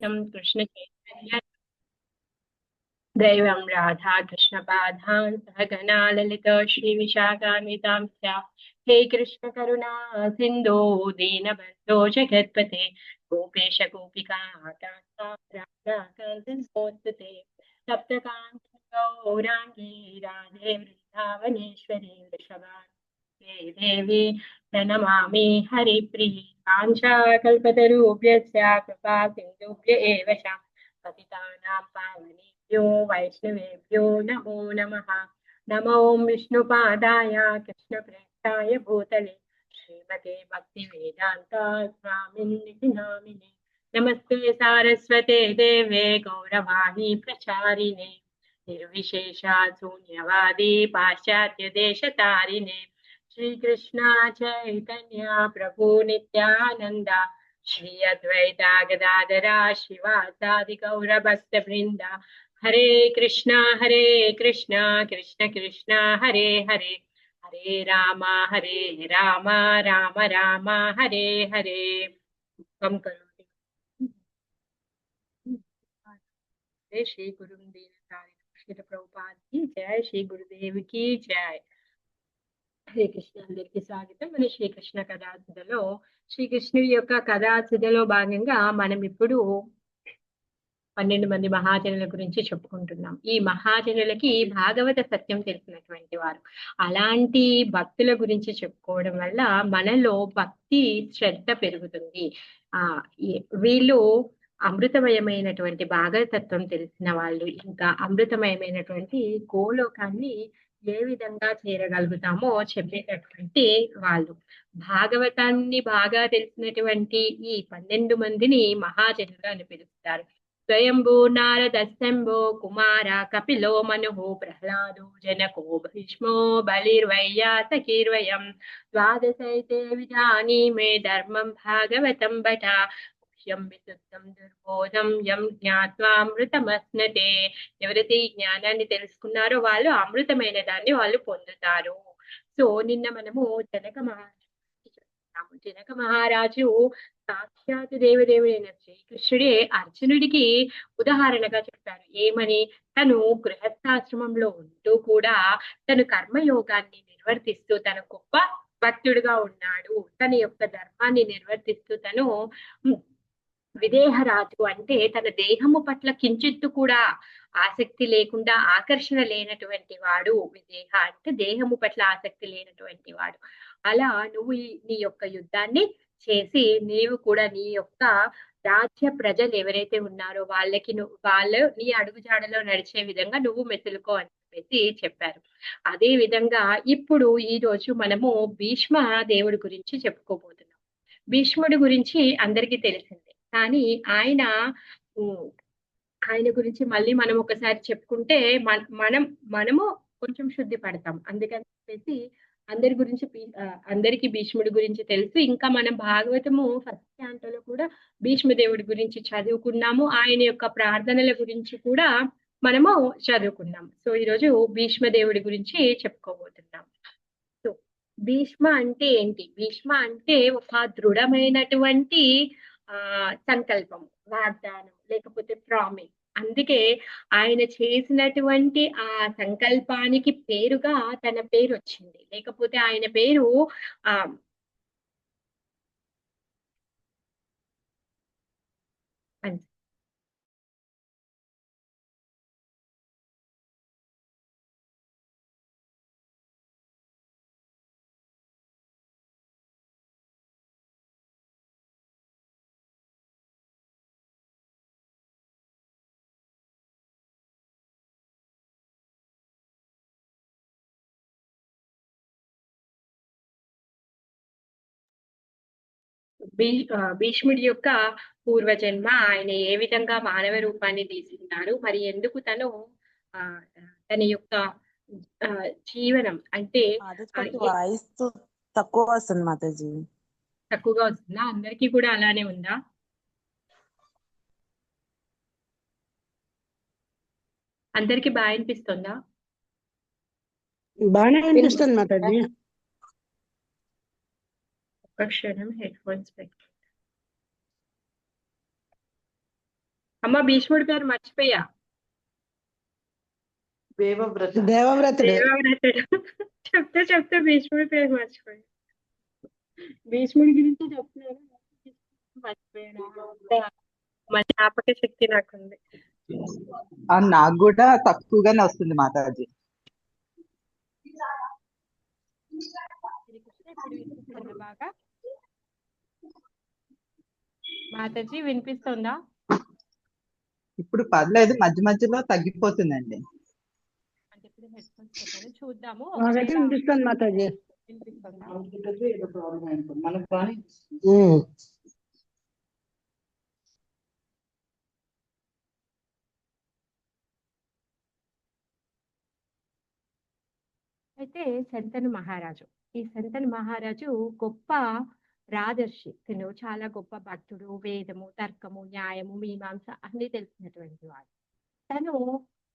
कृष्ण चैतन्य दैवं राधा कृष्ण पादान् सहगना ललित श्री विशाखान्वितांश्च हे कृष्ण करुणा सिन्धो दीनबन्धो जगत्पते गोपेश गोपिका राधाकान्त नमोऽस्तुते सप्तकान्त गौराङ्गी राधे वृन्दावनेश्वरी वृषभानुते देवी प्रणमामि हरिप्रिये काञ्चकल्पतरुभ्यश्च कृपा सिन्धुभ्य एव च पतितानां पावनेभ्यो वैष्णवेभ्यो नमो नमः। नमो विष्णुपादाय कृष्णप्रेष्ठाय भूतले श्रीमते भक्तिवेदान्त स्वामिन्निति नामिने नमस्ते सारस्वते देवे गौरवाणी प्रचारिणे निर्विशेषा शून्यवादी पाश्चात्य देशतारिणे श्रीकृष्ण चैतन्य प्रभु नित्यानन्द श्री अद्वैता गदाधरा शिवासादि गौरभक्त वृंदा हरे कृष्णा कृष्ण कृष्णा हरे हरे हरे राम राम राम हरे हरे कम करो जय श्री गुरुदेव श्री प्रभुपाद की जय श्री गुरुदेव की जय హరే కృష్ణ అందరికి స్వాగతం మన శ్రీకృష్ణ కథాసుధలో శ్రీకృష్ణుడి యొక్క కథాసుధలో భాగంగా మనం ఇప్పుడు 12 మంది మహాజనుల గురించి చెప్పుకుంటున్నాం. ఈ మహాజనులకి భాగవత సత్యం తెలిసినటువంటి వారు. అలాంటి భక్తుల గురించి చెప్పుకోవడం వల్ల మనలో భక్తి శ్రద్ధ పెరుగుతుంది. వీళ్ళు అమృతమయమైనటువంటి భాగవతత్వం తెలిసిన వాళ్ళు, ఇంకా అమృతమయమైనటువంటి గోలోకాన్ని ఏ విధంగా చేరగలుగుతామో చెప్పేటటువంటి వాళ్ళు. భాగవతాన్ని బాగా తెలిసినటువంటి ఈ 12 మందిని మహాజనులు అని పిలుస్తారు. స్వయంభూ నారదశంభో కుమార కపిలో మనుః ప్రహ్లాదో జనకో భీష్మో బలిర్వైయాసకీర్వయం ద్వాదశైతే విజానీమే ధర్మం భాగవతం బట విశుద్ధం దుర్బోధం యం జ్ఞాత్వామృతమస్నతే. ఎవరైతే ఈ జ్ఞానాన్ని తెలుసుకున్నారో వాళ్ళు అమృతమైన దాన్ని వాళ్ళు పొందుతారు. సో నిన్న మనము జనక మహారాజు సాక్షాత్ దేవదేవుడైన శ్రీకృష్ణుడే అర్జునుడికి ఉదాహరణగా చెప్పారు. ఏమని? తను గృహస్థాశ్రమంలో ఉంటూ కూడా తను కర్మయోగాన్ని నిర్వర్తిస్తూ తన గొప్ప భక్తుడుగా ఉన్నాడు. తన యొక్క ధర్మాన్ని నిర్వర్తిస్తూ తను విదేహరాజు అంటే తన దేహము పట్ల కించిత్తు కూడా ఆసక్తి లేకుండా, ఆకర్షణ లేనటువంటి వాడు. విదేహ అంటే దేహము పట్ల ఆసక్తి లేనటువంటి వాడు. అలా నువ్వు నీ యొక్క యుద్ధాన్ని చేసి నీవు కూడా నీ యొక్క రాజ్య ప్రజలు ఎవరైతే ఉన్నారో వాళ్ళకి వాళ్ళు నీ అడుగుజాడలో నడిచే విధంగా నువ్వు మెసులుకో అని చెప్పేసి చెప్పారు. అదే విధంగా ఇప్పుడు ఈ రోజు మనము భీష్మ దేవుడి గురించి చెప్పుకోబోతున్నాం. భీష్ముడి గురించి అందరికీ తెలిసిందే, కానీ ఆయన గురించి మళ్ళీ మనం ఒకసారి చెప్పుకుంటే మనము కొంచెం శుద్ధి పడతాం. అందుకని చెప్పేసి అందరికి భీష్ముడి గురించి తెలుసు. ఇంకా మనం భాగవతము ఫస్ట్ క్యాంటోలో కూడా భీష్మదేవుడి గురించి చదువుకున్నాము. ఆయన యొక్క ప్రార్థనల గురించి కూడా మనము చదువుకున్నాం. సో ఈరోజు భీష్మదేవుడి గురించి చెప్పుకోబోతున్నాం. సో భీష్మ అంటే ఏంటి? భీష్మ అంటే ఒక దృఢమైనటువంటి సంకల్పం, వాగ్దానం, లేకపోతే ప్రామిస్. అందుకే ఆయన చేసినటువంటి ఆ సంకల్పానికి పేరుగా తన పేరు వచ్చింది. లేకపోతే ఆయన పేరు భీష్ముడి యొక్క పూర్వజన్మ, ఆయన ఏ విధంగా మానవ రూపాన్ని తీసుకున్నారు, మరి ఎందుకు తను తన యొక్క జీవనం అంటే తక్కువగా వస్తుంది మాతాజీ. తక్కువగా వస్తుందా? అందరికీ కూడా అలానే ఉందా? అందరికి బాగా అనిపిస్తుందా? బాగానే అనిపిస్తుంది మాతాజీ. ఒక క్షణం హెడ్ ఫోన్స్ పెట్టి అమ్మ భీష్ముడి పేరు మర్చిపోయా. దేవవ్రతుడు. దేవవ్రతుడు. చెప్తే భీష్ముడి పేరు మర్చిపోయా. భీష్ముడి గురించి చెప్తున్నాను, మర్చిపోయాను. మా జ్ఞాపక శక్తి నాకుంది. నాకు కూడా తక్కువగానే వస్తుంది మాతాజీ. బాగా మాతాజీ వినిపిస్తుందా? ఇప్పుడు పర్లేదు, మధ్య మధ్యలో తగ్గిపోతుందండి. అంటే ఇప్పుడు హెడ్ ఫోన్స్ పెట్టాను, చూద్దాము. వినిపిస్తుంది మాతాజీ. వినిపిస్తుందా? అయితే శంతను మహారాజు, ఈ శంతను మహారాజు గొప్ప రాజర్షి. తను చాలా గొప్ప భక్తుడు, వేదము, తర్కము, న్యాయము, మీమాంస అన్ని తెలిసినటువంటి వాడు. తను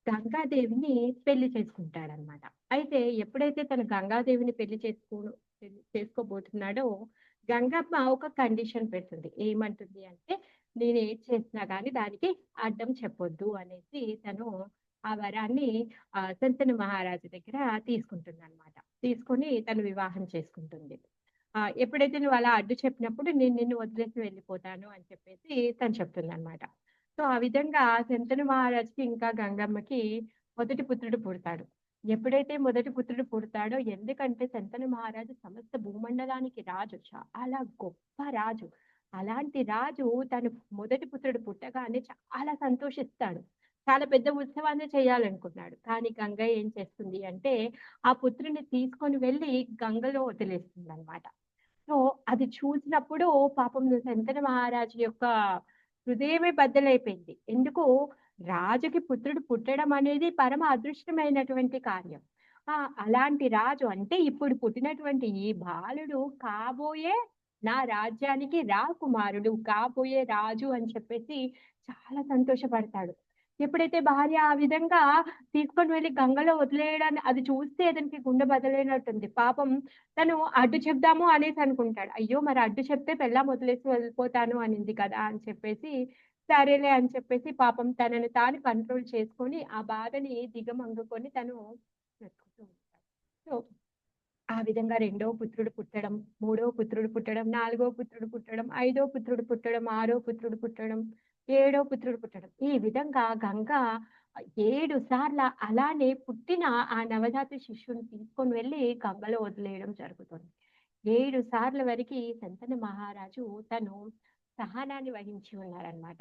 గంగాదేవిని పెళ్లి చేసుకుంటాడనమాట. అయితే ఎప్పుడైతే తను గంగాదేవిని పెళ్లి చేసుకోబోతున్నాడో గంగమ్మ ఒక కండిషన్ పెడుతుంది. ఏమంటుంది అంటే, నేను ఏది చేసినా కానీ దానికి అడ్డం చెప్పొద్దు అనేసి తను ఆ వరాన్ని శంతను మహారాజు దగ్గర తీసుకుంటుంది అనమాట. తీసుకొని తను వివాహం చేసుకుంటుంది. ఎప్పుడైతే నువ్వు అలా అడ్డు చెప్పినప్పుడు నేను నిన్ను వదిలేసి వెళ్ళిపోతాను అని చెప్పేసి తను చెప్తుంది అనమాట. సో ఆ విధంగా శంతను మహారాజుకి ఇంకా గంగమ్మకి మొదటి పుత్రుడు పుడతాడు. ఎప్పుడైతే మొదటి పుత్రుడు పుడతాడో, ఎందుకంటే శంతను మహారాజు సమస్త భూమండలానికి రాజు, చాలా గొప్ప రాజు. అలాంటి రాజు తను మొదటి పుత్రుడు పుట్టగానే చాలా సంతోషిస్తాడు. చాలా పెద్ద ఉత్సవాన్ని చేయాలనుకున్నాడు. కానీ గంగ ఏం చేస్తుంది అంటే, ఆ పుత్రుని తీసుకొని వెళ్ళి గంగలో వదిలేస్తుంది అనమాట. సో అది చూసినప్పుడు పాపం శంతను మహారాజు యొక్క హృదయమే బద్దలైపోయింది. ఎందుకు? రాజుకి పుత్రుడు పుట్టడం అనేది పరమ అదృష్టమైనటువంటి కార్యం. అలాంటి రాజు అంటే ఇప్పుడు పుట్టినటువంటి ఈ బాలుడు కాబోయే నా రాజ్యానికి రాకుమారుడు, కాబోయే రాజు అని చెప్పేసి చాలా సంతోషపడతాడు. ఎప్పుడైతే భార్య ఆ విధంగా తీసుకొని వెళ్ళి గంగలో వదిలేయడాన్ని అది చూస్తే అతనికి గుండె బదలైనట్టుంది. పాపం తను అడ్డు చెప్దాము అనేసి అనుకుంటాడు. అయ్యో మరి అడ్డు చెప్తే పెళ్ళాం వదిలేసి వెళ్ళిపోతాను అనింది కదా అని చెప్పేసి, సరేలే అని చెప్పేసి పాపం తనని తాను కంట్రోల్ చేసుకొని ఆ బాధని దిగమంగుకొని తను బ్రతుకుతూ ఉంటాడు. సో ఆ విధంగా రెండో పుత్రుడు పుట్టడం, మూడో పుత్రుడు పుట్టడం, నాలుగో పుత్రుడు పుట్టడం, ఐదో పుత్రుడు పుట్టడం, ఆరో పుత్రుడు పుట్టడం, ఏడో పుత్రుడు పుట్టడం. ఈ విధంగా గంగ 7 సార్ల అలానే పుట్టిన ఆ నవజాత శిశువుని తీసుకొని వెళ్ళి గంగలో వదిలేయడం జరుగుతుంది. 7 సార్ల వరకు శంతను మహారాజు తను సహనాన్ని వహించి ఉన్నారనమాట.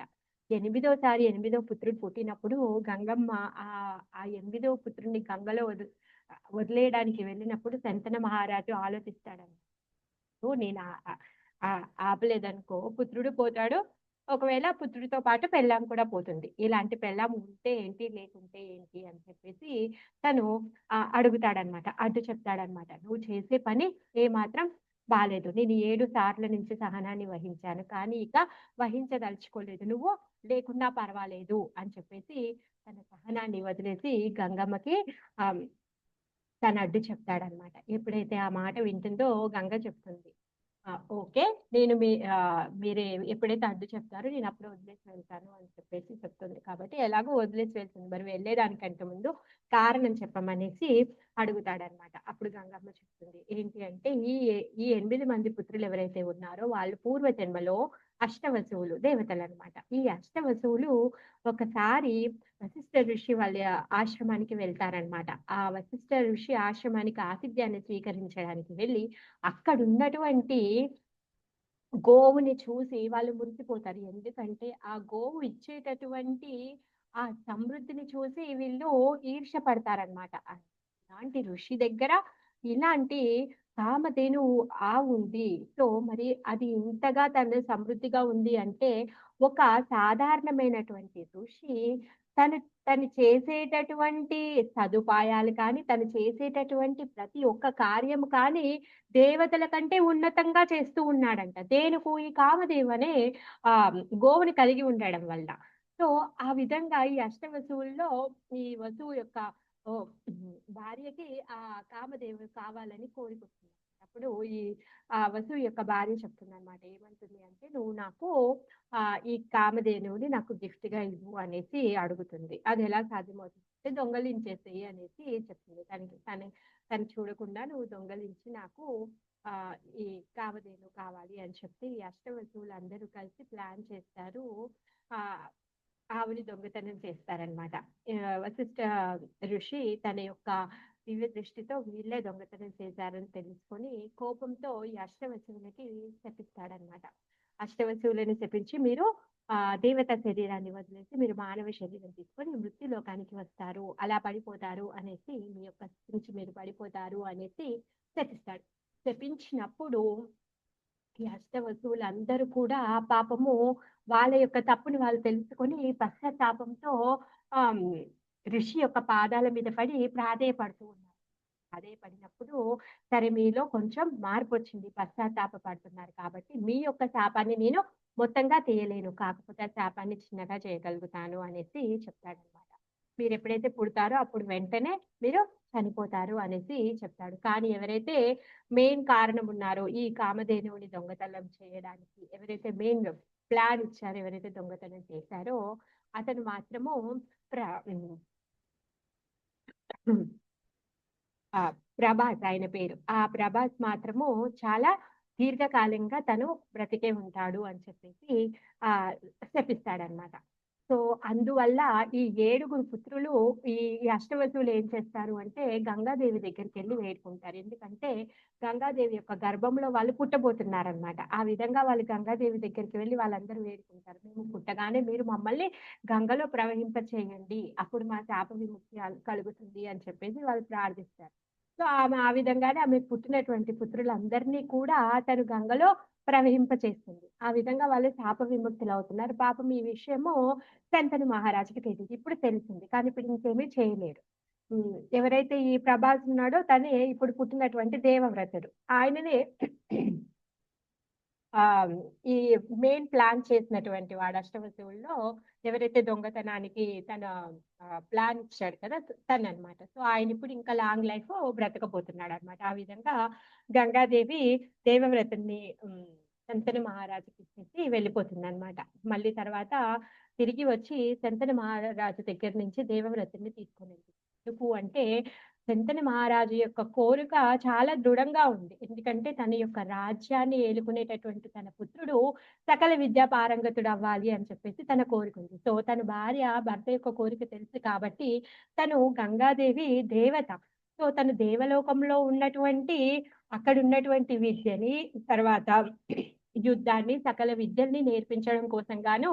8వ సారి 8వ పుత్రుడు పుట్టినప్పుడు గంగమ్మ ఆ 8వ పుత్రుడిని గంగలో వదిలేయడానికి వెళ్ళినప్పుడు శంతన మహారాజు ఆలోచిస్తాడని, నేను ఆపలేదనుకో పుత్రుడు పోతాడు, ఒకవేళ పుత్రుడితో పాటు పెళ్ళాం కూడా పోతుంది. ఇలాంటి పెళ్ళాం ఉంటే ఏంటి, లేకుంటే ఏంటి అని చెప్పేసి తను అడుగుతాడనమాట, అడ్డు చెప్తాడనమాట. నువ్వు చేసే పని ఏమాత్రం బాలేదు. నేను 7 సార్ల నుంచి సహనాన్ని వహించాను, కానీ ఇక వహించదలుచుకోలేదు. నువ్వు లేకున్నా పర్వాలేదు అని చెప్పేసి తన సహనాన్ని వదిలేసి గంగమ్మకి తను అడ్డు చెప్తాడనమాట. ఎప్పుడైతే ఆ మాట వింటుందో గంగ చెప్తుంది, ఓకే నేను మీరే ఎప్పుడైతే అడ్డు చెప్తారో నేను అప్పుడు వదిలేసి వెళ్తాను అని చెప్పేసి చెప్తుంది. కాబట్టి ఎలాగో వదిలేసి వెళ్తుంది, మరి వెళ్ళేదానికంటే ముందు కారణం చెప్పమనేసి అడుగుతాడనమాట. అప్పుడు గంగమ్మ చెప్తుంది ఏంటి అంటే, ఈ 8 మంది పుత్రులు ఎవరైతే ఉన్నారో వాళ్ళు పూర్వజన్మలో అష్టవసువులు దేవతలు అనమాట. ఈ అష్టవసువులు ఒకసారి వశిష్ఠ ఋషి వాళ్ళ ఆశ్రమానికి వెళ్తారనమాట. ఆ వశిష్ఠ ఋషి ఆశ్రమానికి ఆతిథ్యాన్ని స్వీకరించడానికి వెళ్ళి అక్కడ ఉన్నటువంటి గోవుని చూసి వాళ్ళు మురిసిపోతారు. ఎందుకంటే ఆ గోవు ఇచ్చేటటువంటి ఆ సమృద్ధిని చూసి వీళ్ళు ఈర్ష్య పడతారనమాట. అలాంటి ఋషి దగ్గర ఇలాంటి కామధేను ఆవు ఉంది. సో మరి అది ఇంతగా తన సమృద్ధిగా ఉంది అంటే, ఒక సాధారణమైనటువంటి ఋషి తను తను చేసేటటువంటి సదుపాయాలు కానీ, తను చేసేటటువంటి ప్రతి ఒక్క కార్యము కానీ దేవతల కంటే ఉన్నతంగా చేస్తూ ఉన్నాడంట. దేనికు? ఈ కామదేవు అనే గోవుని కలిగి ఉండడం వల్ల. సో ఆ విధంగా ఈ అష్టవసువుల్లో ఈ వసువు యొక్క భార్యకి ఆ కామదేవుడు కావాలని కోరికొస్తుంది. అప్పుడు ఈ వసువు యొక్క భార్య చెప్తుందన్నమాట. ఏమంటుంది అంటే, "నువ్వు నాకు ఈ కామధేనువుని నాకు గిఫ్ట్‌గా ఇవ్వు" అనేసి అడుగుతుంది. అది ఎలా సాధ్యమవుతుందంటే, దొంగలించేసేయి అనేసి చెప్తుంది. తను చూడకుండా నువ్వు దొంగలించి నాకు ఆహ్, ఈ కామధేనువు కావాలి అని చెప్పి ఈ అష్టవసువులందరూ కలిసి ప్లాన్ చేస్తారు. ఆహ్, ఆవుని దొంగతనం చేస్తారనమాట. వశిష్ఠ ఋషి తన యొక్క దివ్య దృష్టితో వీళ్ళే దొంగతనం చేశారని తెలుసుకొని కోపంతో ఈ అష్టవసువులకి శపిస్తాడనమాట. అష్టవసువులను శపించి మీరు దేవత శరీరాన్ని వదిలేసి మీరు మానవ శరీరం తీసుకొని మృత్యులోకానికి వస్తారు, అలా పడిపోతారు అనేసి మీ యొక్క స్థితి నుంచి మీరు పడిపోతారు అనేసి శపిస్తాడు. శపించినప్పుడు ఈ అష్టవసువులందరూ కూడా పాపము వాళ్ళ యొక్క తప్పుని వాళ్ళు తెలుసుకొని పశ్చాత్తాపంతో ఆహ్, ఋషి యొక్క పాదాల మీద పడి ప్రాధేయపడుతూ ఉన్నారు. ప్రాధేయపడినప్పుడు సరే మీలో కొంచెం మార్పొచ్చింది. పశ్చాత్తాప పడుతున్నారు కాబట్టి మీ యొక్క శాపాన్ని నేను మొత్తంగా తీయలేను. కాకపోతే ఆ శాపాన్ని చిన్నగా చేయగలుగుతాను అనేసి చెప్తాడనమాట. మీరెప్పుడైతే పుడతారో అప్పుడు వెంటనే మీరు చనిపోతారు అనేసి చెప్తాడు. కానీ ఎవరైతే మెయిన్ కారణం ఉన్నారో ఈ కామధేనువుని దొంగతనం చేయడానికి ఎవరైతే మెయిన్ ప్లాన్ ఇచ్చారో, ఎవరైతే దొంగతనం చేశారో అతను మాత్రము ప్ర ఆ! ప్రభాస్ ఆయన పేరు. ఆ ప్రభాస్ మాత్రము చాలా దీర్ఘకాలంగా తను బ్రతికే ఉంటాడు అని చెప్పేసి ఆహ్, శపిస్తాడనమాట. సో, అందువల్ల ఈ 7గురు పుత్రులు ఈ ఈ అష్టవసువులు ఏం చేస్తారు అంటే గంగాదేవి దగ్గరికెళ్ళి వేడుకుంటారు. ఎందుకంటే గంగాదేవి యొక్క గర్భంలో వాళ్ళు పుట్టబోతున్నారనమాట. ఆ విధంగా వాళ్ళు గంగాదేవి దగ్గరికి వెళ్లి వాళ్ళందరూ వేడుకుంటారు. మేము పుట్టగానే మీరు మమ్మల్ని గంగలో ప్రవహింప చేయండి. అప్పుడు మా శాప విముక్తి కలుగుతుంది అని చెప్పేసి వాళ్ళు ప్రార్థిస్తారు. సో, ఆమె ఆ విధంగానే ఆమెకు పుట్టినటువంటి పుత్రులందరినీ కూడా తను గంగలో ప్రవహింపచేస్తుంది. ఆ విధంగా వాళ్ళు శాప విముక్తులవుతున్నారు. పాపం ఈ విషయము శంతను మహారాజుకి తెలీదు. ఇప్పుడు తెలిసింది. కానీ ఇప్పుడు ఇంకేమీ చేయలేడు. ఎవరైతే ఈ ప్రభాస్ ఉన్నాడో తనే ఇప్పుడు పుట్టినటువంటి దేవవ్రతుడు. ఆయననే ఆహ్, ఈ మెయిన్ ప్లాన్ చేసినటువంటి వాడు అష్టవసువుల్లో ఎవరైతే దొంగతనానికి తన ప్లాన్ ఇచ్చాడు కదా! తననమాట. సో, ఆయనిప్పుడు ఇంకా లాంగ్ లైఫ్ బ్రతకబోతున్నాడనమాట. ఆ విధంగా గంగాదేవి దేవవ్రతుడిని శంతను మహారాజుకి ఇచ్చేసి వెళ్ళిపోతుందనమాట. మళ్ళీ తర్వాత తిరిగి వచ్చి శంతను మహారాజు దగ్గర నుంచి దేవవ్రతుడిని తీసుకొనెళ్ళింది. ఎందుకు అంటే శంతను మహారాజు యొక్క కోరిక చాలా దృఢంగా ఉంది. ఎందుకంటే తన యొక్క రాజ్యాన్ని ఏలుకునేటటువంటి తన పుత్రుడు సకల విద్యా పారంగతుడు అవ్వాలి అని చెప్పేసి తన కోరిక ఉంది. సో, తన భార్య భర్త యొక్క కోరిక తెలుసు కాబట్టి తను గంగాదేవి దేవత. సో, తను దేవలోకంలో ఉన్నటువంటి అక్కడున్నటువంటి విద్యని తర్వాత యుద్ధాన్ని, సకల విద్యల్ని నేర్పించడం కోసం గాను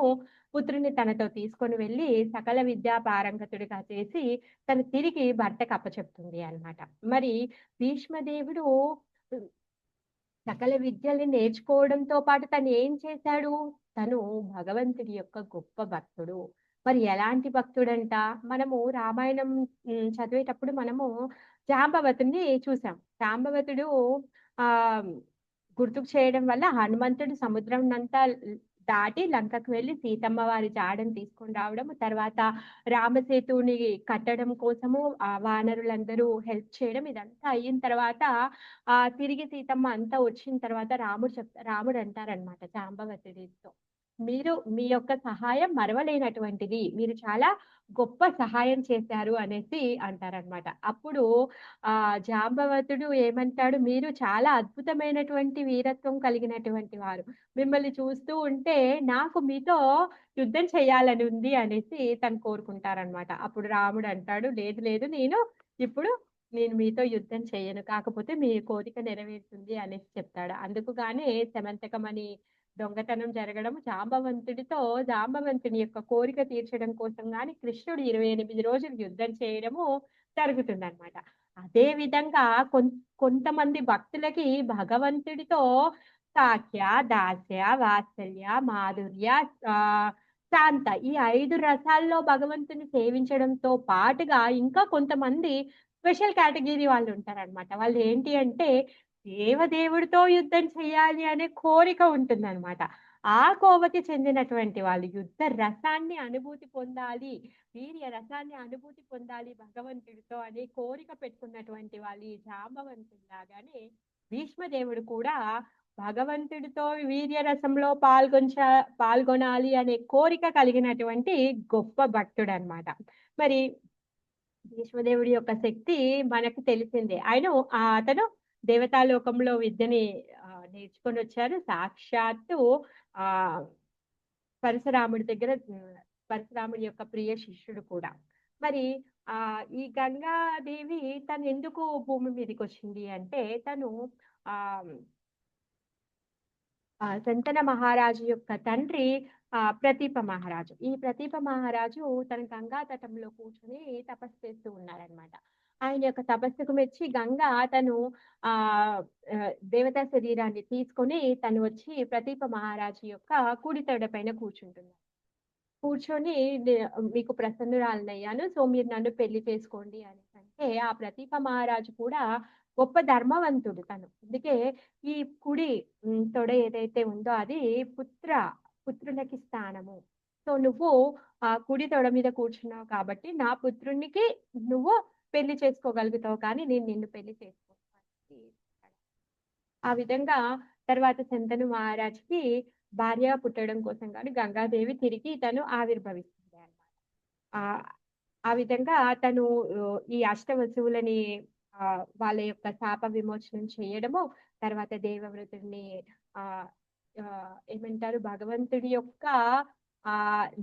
పుత్రుడిని తనతో తీసుకొని వెళ్లి సకల విద్యా పారంగతుడిగా చేసి తను తిరిగి భర్తకు అప్పచెప్తుంది అన్నమాట. మరి భీష్మదేవుడు సకల విద్యల్ని నేర్చుకోవడంతో పాటు తను ఏం చేశాడు? తను భగవంతుడి యొక్క గొప్ప భక్తుడు. మరి ఎలాంటి భక్తుడంట? మనము రామాయణం చదివేటప్పుడు మనము జాంబవతుడిని చూసాం. జాంబవతుడు ఆహ్, గుర్తుకు చేయడం వల్ల హనుమంతుడు సముద్రంనంతా దాటి లంకకు వెళ్లి సీతమ్మ వారి జాడను తీసుకొని రావడం, తర్వాత రామసేతువుని కట్టడం కోసము వానరులందరూ హెల్ప్ చేయడం ఇదంతా అయిన తర్వాత తిరిగి సీతమ్మ అంతా వచ్చిన తర్వాత రాముడు అంటారనమాట జాంబవతుడితో. మీరు మీ యొక్క సహాయం మరవలేనటువంటిది. మీరు చాలా గొప్ప సహాయం చేశారు అనేసి అంటారనమాట. అప్పుడు జాంబవతుడు ఏమంటాడు, మీరు చాలా అద్భుతమైనటువంటి వీరత్వం కలిగినటువంటి వారు. మిమ్మల్ని చూస్తూ ఉంటే నాకు మీతో యుద్ధం చేయాలని ఉంది అనేసి తను కోరుకుంటారనమాట. అప్పుడు రాముడు అంటాడు, లేదు లేదు నేను మీతో యుద్ధం చేయను. కాకపోతే మీ కోరిక నెరవేరుతుంది అనేసి చెప్తాడు. అందుకు గానే శమంతకమణి దొంగతనం జరగడం జాంబవంతుని యొక్క కోరిక తీర్చడం కోసం గాని కృష్ణుడు 28 రోజులు యుద్ధం చేయడము జరుగుతుందన్నమాట. అదే విధంగా కొంతమంది భక్తులకి భగవంతుడితో సాఖ్య, దాస్య, వాత్సల్య, మాధుర్య, శాంత ఈ 5 రసాల్లో భగవంతుని సేవించడంతో పాటుగా ఇంకా కొంతమంది స్పెషల్ కేటగిరీ వాళ్ళు ఉంటారనమాట. వాళ్ళు ఏంటి అంటే దేవదేవుడితో యుద్ధం చేయాలి అనే కోరిక ఉంటుందన్నమాట. ఆ కోవకి చెందినటువంటి వాళ్ళు యుద్ధ రసాన్ని అనుభూతి పొందాలి, వీర్య రసాన్ని అనుభూతి పొందాలి భగవంతుడితో అనే కోరిక పెట్టుకున్నటువంటి వాళ్ళు ఈ జాంబవంతుడిలాగానే భీష్మదేవుడు కూడా భగవంతుడితో వీర్యరసంలో పాల్గొనాలి అనే కోరిక కలిగినటువంటి గొప్ప భక్తుడు అనమాట. మరి భీష్మదేవుడి యొక్క శక్తి మనకు తెలిసిందే. అతను దేవతాలోకంలో విద్యని నేర్చుకొని వచ్చారు. సాక్షాత్తు ఆ పరశురాముడి దగ్గర పరశురాముడి యొక్క ప్రియ శిష్యుడు కూడా. మరి ఈ గంగాదేవి తను ఎందుకు భూమి మీదకి వచ్చింది అంటే తను ఆ శంతన మహారాజు యొక్క తండ్రి ప్రతీప మహారాజు. ఈ ప్రతీప మహారాజు తన గంగా తటంలో కూర్చొని తపస్సు చేస్తూ ఉన్నారనమాట. ఆయన యొక్క తపస్సుకు మెచ్చి గంగా తను ఆ దేవతా శరీరాన్ని తీసుకొని తను వచ్చి ప్రతీప మహారాజు యొక్క కుడి తొడ పైన కూర్చుంటుంది. కూర్చొని మీకు ప్రసన్నురాలనయ్యాను, సో మీరు నన్ను పెళ్లి చేసుకోండి అని అంటే ఆ ప్రతీప మహారాజు కూడా గొప్ప ధర్మవంతుడు తను. అందుకే ఈ కుడి తొడ ఏదైతే ఉందో అది పుత్రులకి స్థానము. సో నువ్వు ఆ కుడి తొడ మీద కూర్చున్నావు కాబట్టి నా పుత్రునికి నువ్వు పెళ్లి చేసుకోగలుగుతావు, కానీ నేను నిన్ను పెళ్లి చేసుకోవాలి. ఆ విధంగా తర్వాత శంతను మహారాజుకి భార్య పుట్టడం కోసం కానీ గంగాదేవి తిరిగి తను ఆవిర్భవిస్తుంది అన్నమాట. ఆ విధంగా తను ఈ అష్టవసువులని వాళ్ళ యొక్క శాప విమోచనం చేయడము, తర్వాత దేవవ్రతుడిని ఏమంటారు భగవంతుడి యొక్క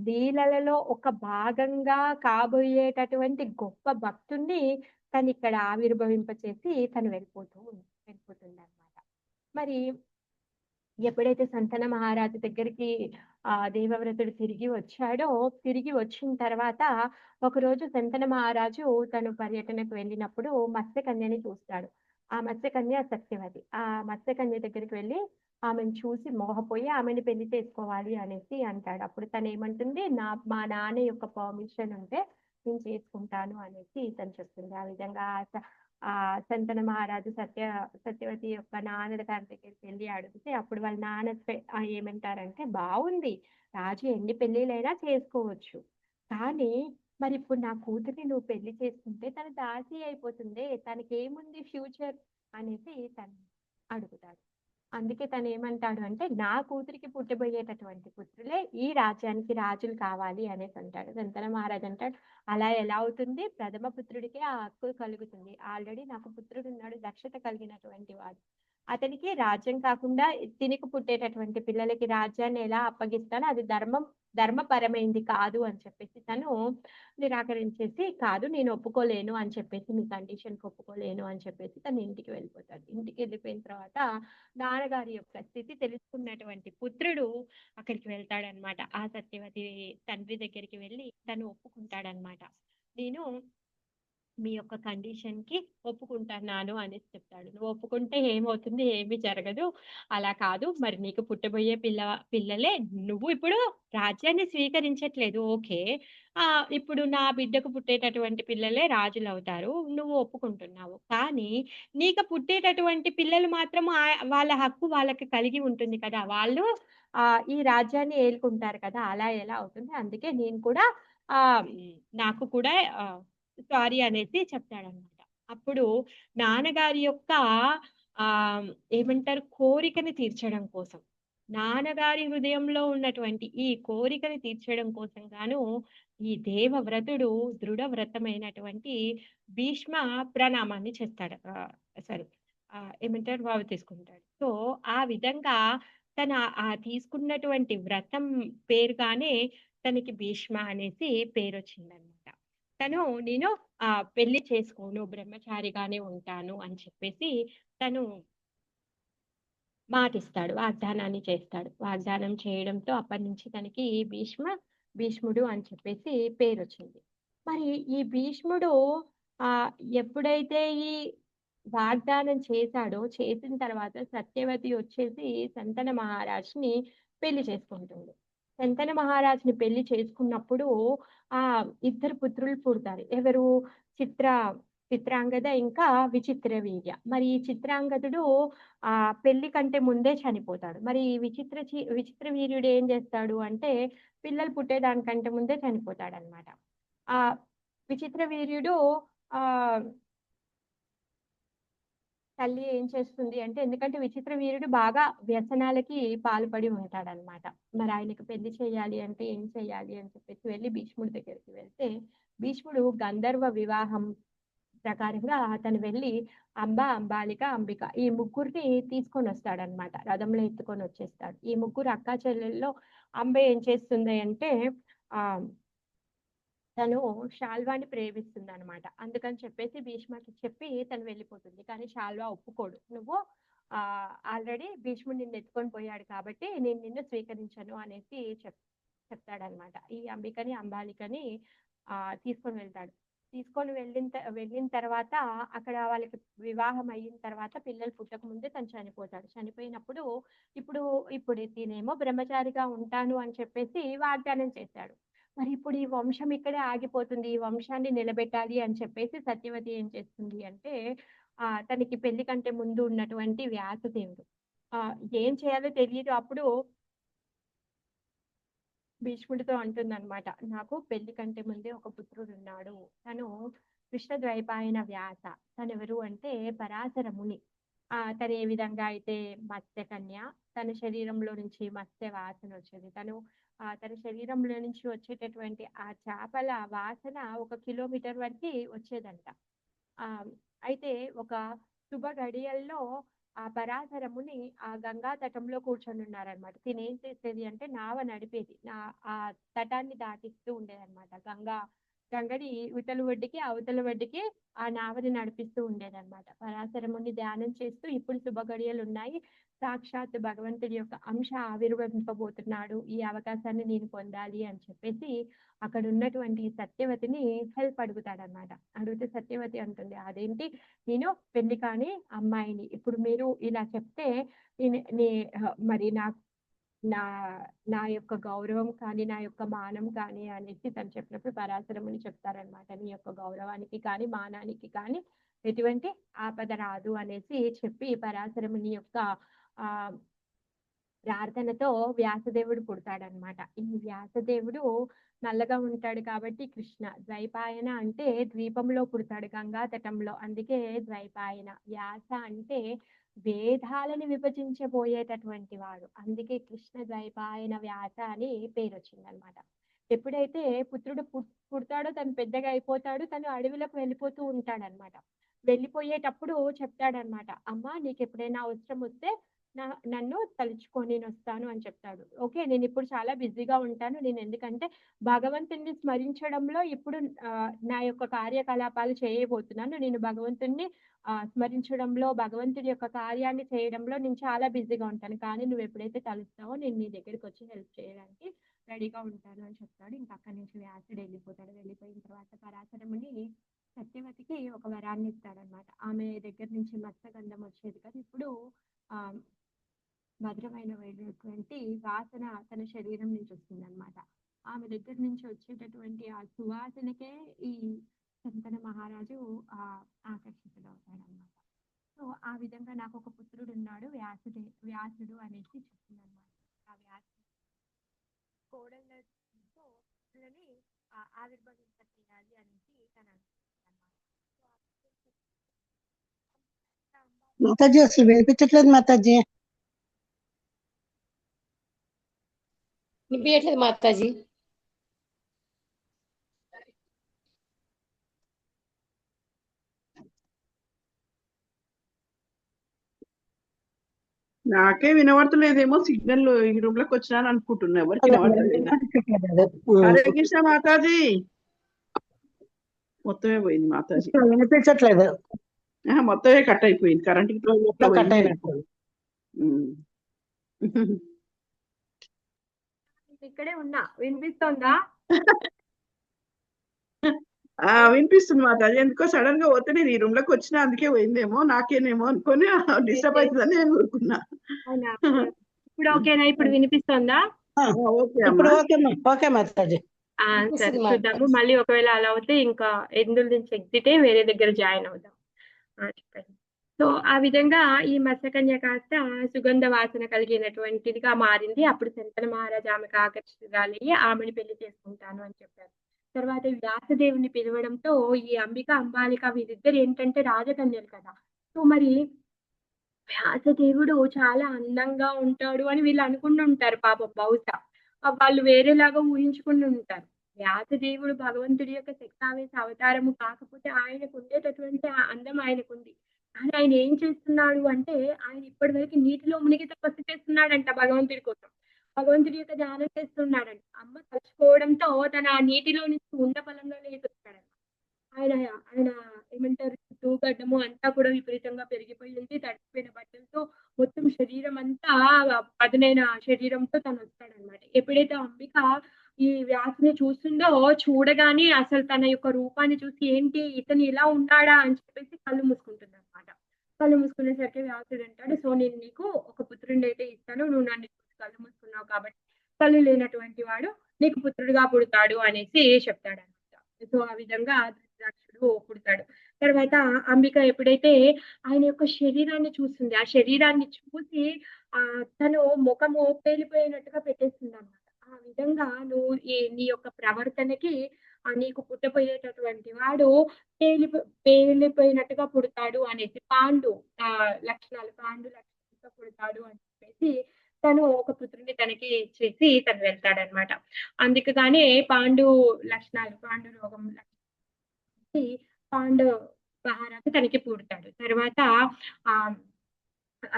లీలలలో ఒక భాగంగా కాబోయేటటువంటి గొప్ప భక్తుణ్ణి తను ఇక్కడ ఆవిర్భవింపచేసి తను వెళ్ళిపోతుంది అనమాట. మరి ఎప్పుడైతే సంతన మహారాజు దగ్గరికి దేవవ్రతుడు తిరిగి వచ్చిన తర్వాత ఒకరోజు సంతన మహారాజు తను పర్యటనకు వెళ్ళినప్పుడు మత్స్యకన్యని చూస్తాడు. ఆ మత్స్యకన్య సత్యవతి. ఆ మత్స్యకన్య దగ్గరికి వెళ్ళి ఆమెను చూసి మోహపోయి ఆమెను పెళ్లి చేసుకోవాలి అనేసి అంటాడు. అప్పుడు తను ఏమంటుంది, మా నాన్న యొక్క పర్మిషన్ ఉంటే నేను చేసుకుంటాను అనేసి తను చెప్తుంది. ఆ విధంగా సంతన మహారాజు సత్యవతి యొక్క నాన్న గారి దగ్గరికి వెళ్ళి అడిగితే అప్పుడు వాళ్ళ నాన్న ఏమంటారంటే, బాగుంది, రాజు ఎన్ని పెళ్లిళ్ళైనా చేసుకోవచ్చు, కానీ మరి ఇప్పుడు నా కూతుర్ని నువ్వు పెళ్లి చేసుకుంటే తన దాసి అయిపోతుంది, తనకి ఏముంది ఫ్యూచర్ అనేసి తను అడుగుతాడు. అందుకే తను ఏమంటాడు అంటే, నా కూతురికి పుట్టబోయేటటువంటి పుత్రులే ఈ రాజ్యానికి రాజులు కావాలి అనేసి అంటాడు. సంతన మహారాజు అంటాడు, అలా ఎలా అవుతుంది, ప్రథమ పుత్రుడికే ఆ హక్కు కలుగుతుంది, ఆల్రెడీ నాకు పుత్రుడు ఉన్నాడు దక్షత కలిగినటువంటి వాడు, అతనికి రాజ్యం కాకుండా తినికి పుట్టేటటువంటి పిల్లలకి రాజ్యాన్ని ఎలా అప్పగిస్తానో అది ధర్మపరమైంది కాదు అని చెప్పేసి తను నిరాకరించేసి, కాదు నేను ఒప్పుకోలేను అని చెప్పేసి, మీ కండిషన్కి ఒప్పుకోలేను అని చెప్పేసి తను ఇంటికి వెళ్ళిపోతాడు. ఇంటికి వెళ్ళిపోయిన తర్వాత నాన్నగారి యొక్క స్థితి తెలుసుకున్నటువంటి పుత్రుడు అక్కడికి వెళ్తాడనమాట. ఆ సత్యవతి తండ్రి దగ్గరికి వెళ్ళి తను ఒప్పుకుంటాడనమాట. నేను మీ యొక్క కండిషన్ కి ఒప్పుకుంటున్నాను అనేసి చెప్తాడు. నువ్వు ఒప్పుకుంటే ఏమవుతుంది, ఏమీ జరగదు, అలా కాదు, మరి నీకు పుట్టబోయే పిల్లలే, నువ్వు ఇప్పుడు రాజ్యాన్ని స్వీకరించట్లేదు, ఓకే, ఇప్పుడు నా బిడ్డకు పుట్టేటటువంటి పిల్లలే రాజులు అవుతారు, నువ్వు ఒప్పుకుంటున్నావు, కానీ నీకు పుట్టేటటువంటి పిల్లలు మాత్రం వాళ్ళ హక్కు వాళ్ళకి కలిగి ఉంటుంది కదా, వాళ్ళు ఈ రాజ్యాన్ని ఏలుకుంటారు కదా, అలా ఎలా అవుతుంది, అందుకే నేను కూడా నాకు కూడా సారీ అనేసి చెప్తాడనమాట. అప్పుడు నాన్నగారి యొక్క ఆ ఏమంటారు కోరికని తీర్చడం కోసం, నాన్నగారి హృదయంలో ఉన్నటువంటి ఈ కోరికని తీర్చడం కోసం గాను ఈ దేవవ్రతుడు దృఢవ్రతమైనటువంటి భీష్మ ప్రణామాన్ని చేస్తాడు. సారీ ఏమంటారు వావు తీసుకుంటాడు. సో ఆ విధంగా తన తీసుకున్నటువంటి వ్రతం పేరుగానే తనకి భీష్మ అనేసి పేరు వచ్చిందనమాట. నేను పెళ్లి చేసుకోను, బ్రహ్మచారిగానే ఉంటాను అని చెప్పేసి తను మాటిస్తాడు, వాగ్దానాన్ని చేస్తాడు. వాగ్దానం చేయడంతో అప్పటి నుంచి తనకి భీష్ముడు అని చెప్పేసి పేరు వచ్చింది. మరి ఈ భీష్ముడు ఎప్పుడైతే ఈ వాగ్దానం చేసిన తర్వాత సత్యవతి వచ్చేసి సంతన మహారాజుని పెళ్లి చేసుకుంటుంది. శంతన మహారాజుని పెళ్లి చేసుకున్నప్పుడు ఇద్దరు పుత్రులు పుడతారు. ఎవరు? చిత్రాంగద ఇంకా విచిత్ర వీర్య. మరి ఈ చిత్రాంగదుడు పెళ్లి కంటే ముందే చనిపోతాడు. మరి విచిత్ర వీర్యుడు ఏం చేస్తాడు అంటే పిల్లలు పుట్టేదానికంటే ముందే చనిపోతాడు అనమాట. ఆ విచిత్ర వీర్యుడు తల్లి ఏం చేస్తుంది అంటే, ఎందుకంటే విచిత్ర వీరుడు బాగా వ్యసనాలకి పాల్పడి ఉంటాడనమాట. మరి ఆయనకి పెళ్లి చేయాలి అంటే ఏం చేయాలి అని చెప్పేసి వెళ్లి భీష్ముడి దగ్గరికి వెళ్తే, భీష్ముడు గంధర్వ వివాహం ప్రకారంగా అతను వెళ్లి అంబ, అంబాలిక, అంబిక ఈ ముగ్గురిని తీసుకొనొస్తాడనమాట. రథంలో ఎత్తుకొనొచ్చేస్తాడు. ఈ ముగ్గురు అక్కా చెల్లెల్లో అంబ ఏం చేస్తుంది అంటే ఆహ్, తను శాల్వాని ప్రేమిస్తుందనమాట. అందుకని చెప్పేసి భీష్మకి చెప్పి తను వెళ్ళిపోతుంది. కానీ శాల్వా ఒప్పుకోడు. "నువ్వు ఆల్రెడీ భీష్ముడు నిన్నెత్తుకొని పోయాడు కాబట్టి నేను నిన్ను స్వీకరించను" అనేసి చెప్తాడనమాట. ఈ అంబికని, అంబాలికని తీసుకొని వెళ్తాడు. తీసుకొని వెళ్ళిన తర్వాత అక్కడ వాళ్ళకి వివాహం అయిన తర్వాత పిల్లలు పుట్టక ముందే తను చనిపోతాడు. చనిపోయినప్పుడు ఇప్పుడు ఇప్పుడు తినేమో బ్రహ్మచారిగా ఉంటాను అని చెప్పేసి వాగ్దానం చేశాడు. మరి ఇప్పుడు ఈ వంశం ఇక్కడే ఆగిపోతుంది. ఈ వంశాన్ని నిలబెట్టాలి అని చెప్పేసి సత్యవతి ఏం చేస్తుంది అంటే తనకి పెళ్లి కంటే ముందు ఉన్నటువంటి వ్యాసదేవుడు ఏం చేయాలో తెలియదు. అప్పుడు భీష్ముడితో అంటుందన్నమాట. నాకు పెళ్లి కంటే ముందే ఒక పుత్రుడున్నాడు. తను కృష్ణద్వైపాయన వ్యాస. తనెవరు అంటే పరాశర ముని. తను ఏ విధంగా అయితే మత్స్యకన్య తన శరీరంలో నుంచి మత్స్య వాసన వచ్చేది. తన శరీరంలో నుంచి వచ్చేటటువంటి ఆ చేపల వాసన 1 కిలోమీటర్ వరకి వచ్చేదంట. అయితే ఒక శుభ గడియల్లో ఆ పరాశర ముని ఆ గంగా తటంలో కూర్చొనున్నారనమాట. తినేం చేసేది అంటే నావ నడిపేది. ఆ తటాన్ని దాటిస్తూ ఉండేదనమాట. గంగని ఇవతల ఒడ్డుకి, అవతల ఒడ్డుకి ఆ నావని నడిపిస్తూ ఉండేదనమాట. పరాశర ముని ధ్యానం చేస్తూ ఇప్పుడు శుభ గడియలున్నాయి. సాక్షాత్ భగవంతుడి యొక్క అంశ ఆవిర్భవింపబోతున్నాడు. ఈ అవకాశాన్ని నేను పొందాలి అని చెప్పేసి అక్కడ ఉన్నటువంటి సత్యవతిని హెల్ప్ అడుగుతాడనమాట. అడిగితే సత్యవతి అంటుంది, "అదేంటి నేను పెళ్లి కాని అమ్మాయిని. ఇప్పుడు మీరు ఇలా చెప్తే నేను నే మరి నా నా యొక్క గౌరవం కానీ, నా యొక్క మానం కానీ" అనేసి తను చెప్పినప్పుడు పరాశర ముని చెప్తారనమాట. "నీ యొక్క గౌరవానికి కానీ, మానానికి కానీ ఎటువంటి ఆపద రాదు" అనేసి చెప్పి పరాశర ముని యొక్క ఆహ్, ప్రార్థనతో వ్యాసదేవుడు పుడతాడనమాట. ఈ వ్యాసదేవుడు నల్లగా ఉంటాడు కాబట్టి కృష్ణ. ద్వైపాయన అంటే ద్వీపంలో పుడతాడు గంగా తటంలో. అందుకే ద్వైపాయన. వ్యాస అంటే వేదాలను విభజించబోయేటటువంటి వాడు. అందుకే కృష్ణ ద్వైపాయన వ్యాస అని పేరొచ్చిందనమాట. ఎప్పుడైతే పుత్రుడు పుడతాడో తను పెద్దగా అయిపోతాడు. తను అడవిలోకి వెళ్ళిపోతూ ఉంటాడనమాట. వెళ్ళిపోయేటప్పుడు చెప్తాడనమాట, "అమ్మ నీకెప్పుడైనా అవసరం వస్తే నన్ను తలుచుకో నేనొస్తాను" అని చెప్తాడు. ఓకే. నేనిప్పుడు చాలా బిజీగా ఉంటాను. నేనెందుకంటే భగవంతుడిని స్మరించడంలో ఇప్పుడు నా యొక్క కార్యకలాపాలు చేయబోతున్నాను. నేను భగవంతుడిని స్మరించడంలో, భగవంతుడి యొక్క కార్యాన్ని చేయడంలో నేను చాలా బిజీగా ఉంటాను. కానీ నువ్వెప్పుడైతే తలుస్తావో నేను నీ దగ్గరికొచ్చి హెల్ప్ చేయడానికి రెడీగా ఉంటాను అని చెప్తాడు. ఇంక అక్కడి నుంచి వ్యాసుడు వెళ్ళిపోతాడు. వెళ్ళిపోయిన తర్వాత పరాశర ముని సత్యవతికి ఒక వరాన్ని ఇస్తాడనమాట. ఆమె దగ్గర నుంచి మత్స్యగంధం వచ్చేది కదా! ఇప్పుడు ఆహ్, మధురమైనటువంటి వాసన తన శరీరం నుంచి వస్తుందన్నమాట. ఆమె దగ్గర నుంచి వచ్చేటటువంటి ఆ సువాసనకే ఈ శంతన మహారాజు ఆకర్షితుడవుతాడన్నమాట. సో ఆ విధంగా నాకు ఒక పుత్రుడున్నాడు వ్యాసుడు అనేసి చెప్తుందన్నమాట. ఆ వ్యాసుడు కోడళ్ళతో పుత్రులని ఆవిర్భవింప చేయాలి అనేసి తన మాతాజీ అసలు వినిపించట్లేదు మాతాజీ. వినిపించట్లేదు మాతాజీ. నాకే వినబడతలేదేమో, సిగ్నల్ ఈ రూమ్ లోకి వచ్చినాను అనుకుంటున్నా. ఎవరికి వినబడతలేదు. హరే కృష్ణ మాతాజీ. మొత్తమే పోయింది మాతాజీ. వినిపించట్లేదు. మొత్తమే కట్ అయిపోయింది. కరెంట్ కట్ అయినట్టు. ఇక్కడే ఉన్నా. వినిపిస్తోందా? వినిపిస్తుంది మాతాజీ. ఎందుకో సడన్ గా పోతే నేను ఈ రూమ్ లోకి వచ్చినా, అందుకే పోయిందేమో, నాకేనేమో అనుకొని డిస్టర్బ్ అవుతుందని నేను ఊరుకున్నా. ఇప్పుడు ఓకేనా? ఇప్పుడు వినిపిస్తోందా? ఇప్పుడు ఓకే మాతాజీ. సరే చూద్దాము. మళ్ళీ ఒకవేళ అలా అవుతే ఇంకా ఎందులో నుంచి ఎగ్జిట్ అయ్యి వేరే దగ్గర జాయిన్ అవుదాం. చెప్పండి. సో ఆ విధంగా ఈ మత్స్యకన్య కాస్త సుగంధ వాసన కలిగినటువంటిదిగా మారింది. అప్పుడు శంతన మహారాజు ఆమెకు ఆకర్షితురాలయ్యి ఆమెను పెళ్లి చేసుకుంటాను అని చెప్పారు. తర్వాత వ్యాసదేవుని పిలవడంతో ఈ అంబిక, అంబాలిక వీరిద్దరు ఏంటంటే రాజకన్యలు కదా! సో మరి వ్యాసదేవుడు చాలా అందంగా ఉంటాడు అని వీళ్ళు అనుకుంటుంటారు పాపం బహుశా. వాళ్ళు వేరేలాగా ఊహించుకుని ఉంటారు. వ్యాసదేవుడు భగవంతుడి యొక్క శక్తావేశ అవతారము కాకపోతే ఆయనకు ఉండేటటువంటి ఆ అందం ఆయనకుంది. కానీ ఆయన ఏం చేస్తున్నాడు అంటే, ఆయన ఇప్పటివరకు నీటిలో మునిగి తపస్సు చేస్తున్నాడంట భగవంతుడి కోసం. భగవంతుడి యొక్క ధ్యానం చేస్తున్నాడంట. అమ్మ తలుచుకోవడంతో తన ఆ నీటిలో నుంచి ఉండ బలంగా లేకొచ్చాడంట. ఆయన ఆయన ఏమంటారు చుట్టూ గడ్డము అంతా కూడా విపరీతంగా పెరిగిపోయింది. తడిసిపోయిన బట్టలతో మొత్తం శరీరం అంతా పదునైన శరీరంతో తను వస్తాడనమాట. ఎప్పుడైతే అంబిక ఈ వ్యాసుని చూస్తుందో చూడగానే అసలు తన యొక్క రూపాన్ని చూసి ఏంటి ఇతను ఇలా ఉన్నాడా అని చెప్పేసి కళ్ళు మూసుకుంటుందన్నమాట. కళ్ళు మూసుకునేసరికి వ్యాసుడు అంటాడు, సో నేను నీకు ఒక పుత్రుడిని అయితే ఇస్తాను, నువ్వు నన్ను చూసి కళ్ళు మూసుకున్నావు కాబట్టి కళ్ళు లేనటువంటి వాడు నీకు పుత్రుడిగా పుడతాడు అనేసి చెప్తాడనమాట. సో ఆ విధంగా ధృతరాష్ట్రుడు పుడతాడు. తర్వాత అంబిక ఎప్పుడైతే ఆయన యొక్క శరీరాన్ని చూస్తుంది, ఆ శరీరాన్ని చూసి తను ముఖము పేలిపోయినట్టుగా పెట్టేస్తుంది అన్నమాట. ఆ విధంగా నువ్వు నీ యొక్క ప్రవర్తనకి నీకు పుట్టబోయేటటువంటి వాడు పేలిపోయినట్టుగా పుడతాడు అనేసి పాండు లక్షణాలతో పుడతాడు అని చెప్పేసి తను ఒక పుత్రుని తనకి ఇచ్చేసి తను వెళ్తాడనమాట. అందుకుగానే పాండు రోగం పాండు మహారాజు తనకి పుడతాడు. తర్వాత ఆ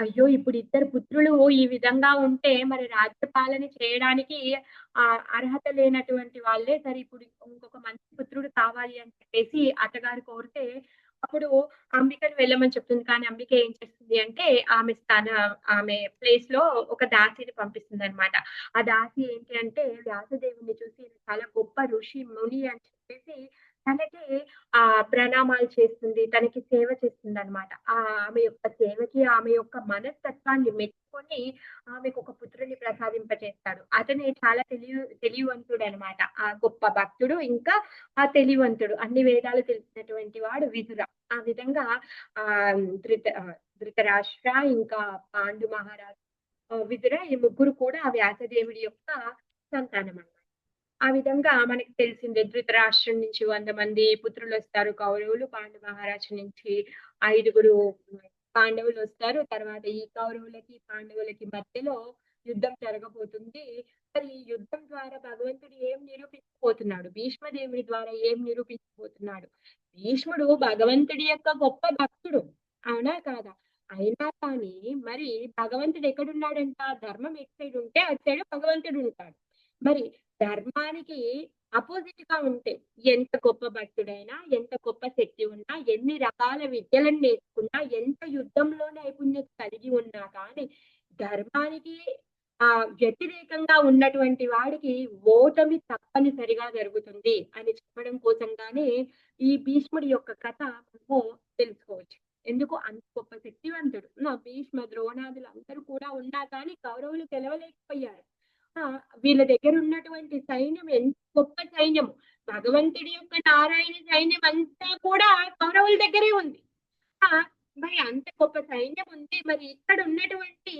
అయ్యో ఇప్పుడు ఇద్దరు పుత్రులు ఈ విధంగా ఉంటే మరి రాజ్యపాలన చేయడానికి అర్హత లేనటువంటి వాళ్ళే, సరే ఇప్పుడు ఇంకొక మంచి పుత్రుడు కావాలి అని చెప్పేసి అత్తగారు కోరితే అప్పుడు అంబికను వెళ్ళమని చెప్తుంది. కానీ అంబిక ఏం చేస్తుంది అంటే ఆమె ప్లేస్ లో ఒక దాసిని పంపిస్తుంది అనమాట. ఆ దాసి ఏంటి అంటే వ్యాసదేవుని చూసి చాలా గొప్ప ఋషి ముని అని చెప్పేసి తనకి ప్రణామాలు చేస్తుంది, తనకి సేవ చేస్తుంది అనమాట. ఆమె యొక్క సేవకి ఆమె యొక్క మనస్తత్వాన్ని మెచ్చుకొని ఆమెకు ఒక పుత్రుని ప్రసాదింపచేస్తాడు. అతనే చాలా తెలివివంతుడు అనమాట. ఆ గొప్ప భక్తుడు ఇంకా ఆ తెలివివంతుడు, అన్ని వేదాలు తెలిసినటువంటి వాడు విదుర. ఆ విధంగా ధృతరాష్ట్ర ఇంకా పాండు మహారాజు విదుర ఈ ముగ్గురు కూడా ఆ వ్యాసదేవుడి యొక్క సంతానం అన్నమాట. ఆ విధంగా మనకి తెలిసిందే ధృతరాష్ట్రం నుంచి 100 మంది పుత్రులు వస్తారు కౌరవులు, పాండు మహారాజు నుంచి 5 పాండవులు వస్తారు. తర్వాత ఈ కౌరవులకి పాండవులకి మధ్యలో యుద్ధం జరగబోతుంది. మరి ఈ యుద్ధం ద్వారా భగవంతుడు ఏం నిరూపించబోతున్నాడు, భీష్మదేవుడి ద్వారా ఏం నిరూపించబోతున్నాడు? భీష్ముడు భగవంతుడి యొక్క గొప్ప భక్తుడు, అవునా కాదా? అయినా కానీ మరి భగవంతుడు ఎక్కడున్నాడంట? ధర్మం ఎటు సైడ్ ఉంటే అటు సైడ్ భగవంతుడు ఉంటాడు. మరి ధర్మానికి అపోజిట్ గా ఉంటే ఎంత గొప్ప భక్తుడైనా, ఎంత గొప్ప శక్తి ఉన్నా, ఎన్ని రకాల విద్యలను నేర్చుకున్నా, ఎంత యుద్ధంలో నైపుణ్యత కలిగి ఉన్నా కానీ ధర్మానికి వ్యతిరేకంగా ఉన్నటువంటి వాడికి ఓటమి తప్పనిసరిగా జరుగుతుంది అని చెప్పడం కోసంగానే ఈ భీష్ముడి యొక్క కథ మనము తెలుసుకోవచ్చు. ఎందుకు అంత గొప్ప శక్తివంతుడు. భీష్మ ద్రోణాదులు అందరూ కూడా ఉన్నా కానీ కౌరవులు గెలవలేకపోయారు. వీళ్ళ దగ్గర ఉన్నటువంటి సైన్యం ఎంత గొప్ప సైన్యము, భగవంతుడి యొక్క నారాయణ సైన్యం అంతా కూడా కౌరవుల దగ్గరే ఉంది. మరి అంత గొప్ప సైన్యం ఉంది, మరి ఇక్కడ ఉన్నటువంటి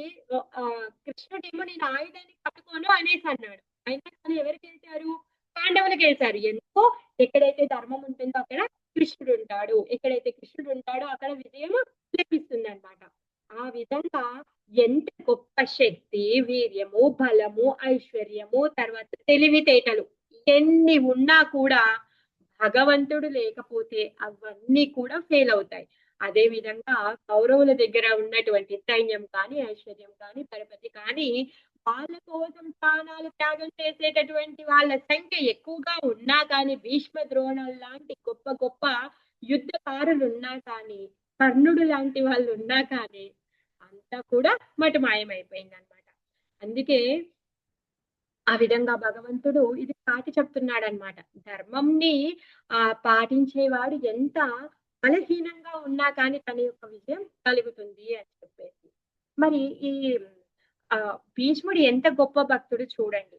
కృష్ణుడేమో నేను ఆయుధాన్ని పట్టుకోను అనేసి అన్నాడు. అయినా కానీ ఎవరికి గెలిచారు? పాండవులకు గెలిచారు. ఎందుకో ఎక్కడైతే ధర్మం ఉంటుందో అక్కడ కృష్ణుడు ఉంటాడు, ఎక్కడైతే కృష్ణుడు ఉంటాడో అక్కడ విజయం లభిస్తుంది అన్నమాట. ఆ విధంగా ఎంత గొప్ప శక్తి, వీర్యము, బలము, ఐశ్వర్యము, తర్వాత తెలివితేటలు ఎన్ని ఉన్నా కూడా భగవంతుడు లేకపోతే అవన్నీ కూడా ఫెయిల్ అవుతాయి. అదే విధంగా కౌరవుల దగ్గర ఉన్నటువంటి సైన్యం కానీ, ఐశ్వర్యం కానీ, పరపతి కానీ, వాళ్ళ కోసం ప్రాణాలు త్యాగం చేసేటటువంటి వాళ్ళ సంఖ్య ఎక్కువగా ఉన్నా కానీ, భీష్మ ద్రోణుల లాంటి గొప్ప గొప్ప యుద్ధకారులు ఉన్నా కానీ, కర్ణుడు లాంటి వాళ్ళు ఉన్నా కానీ అంతా కూడా మటుమాయమైపోయింది అనమాట. అందుకే ఆ విధంగా భగవంతుడు ఇది చాటి చెప్తున్నాడు అనమాట. ధర్మంని పాటించేవాడు ఎంత బలహీనంగా ఉన్నా కానీ తన యొక్క విజయం కలుగుతుంది అని చెప్పేసి. మరి ఈ భీష్ముడు ఎంత గొప్ప భక్తుడు చూడండి.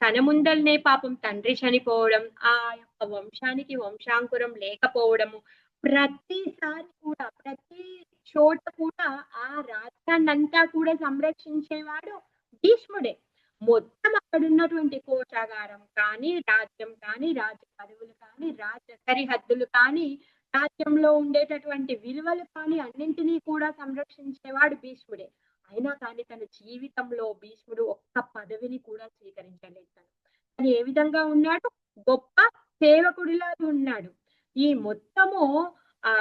తన ముందల్నే పాపం తండ్రి చనిపోవడం, ఆ యొక్క వంశానికి వంశాంకురం లేకపోవడము, ప్రతిసారి కూడా ప్రతి చోట కూడా ఆ రాజ్యాన్నంతా కూడా సంరక్షించేవాడు భీష్ముడే. మొత్తం అక్కడ ఉన్నటువంటి కోశాగారం కానీ, రాజ్యం కానీ, రాజ్య పదవులు కానీ, రాజ్య సరిహద్దులు కానీ రాజ్యంలో ఉండేటటువంటి విలువలు కానీ అన్నింటినీ కూడా సంరక్షించేవాడు భీష్ముడే. అయినా కానీ తన జీవితంలో భీష్ముడు ఒక్క పదవిని కూడా స్వీకరించలేదు. తను ఏ విధంగా ఉన్నాడు? గొప్ప సేవకుడిలా ఉన్నాడు. ఈ మొత్తము ఆ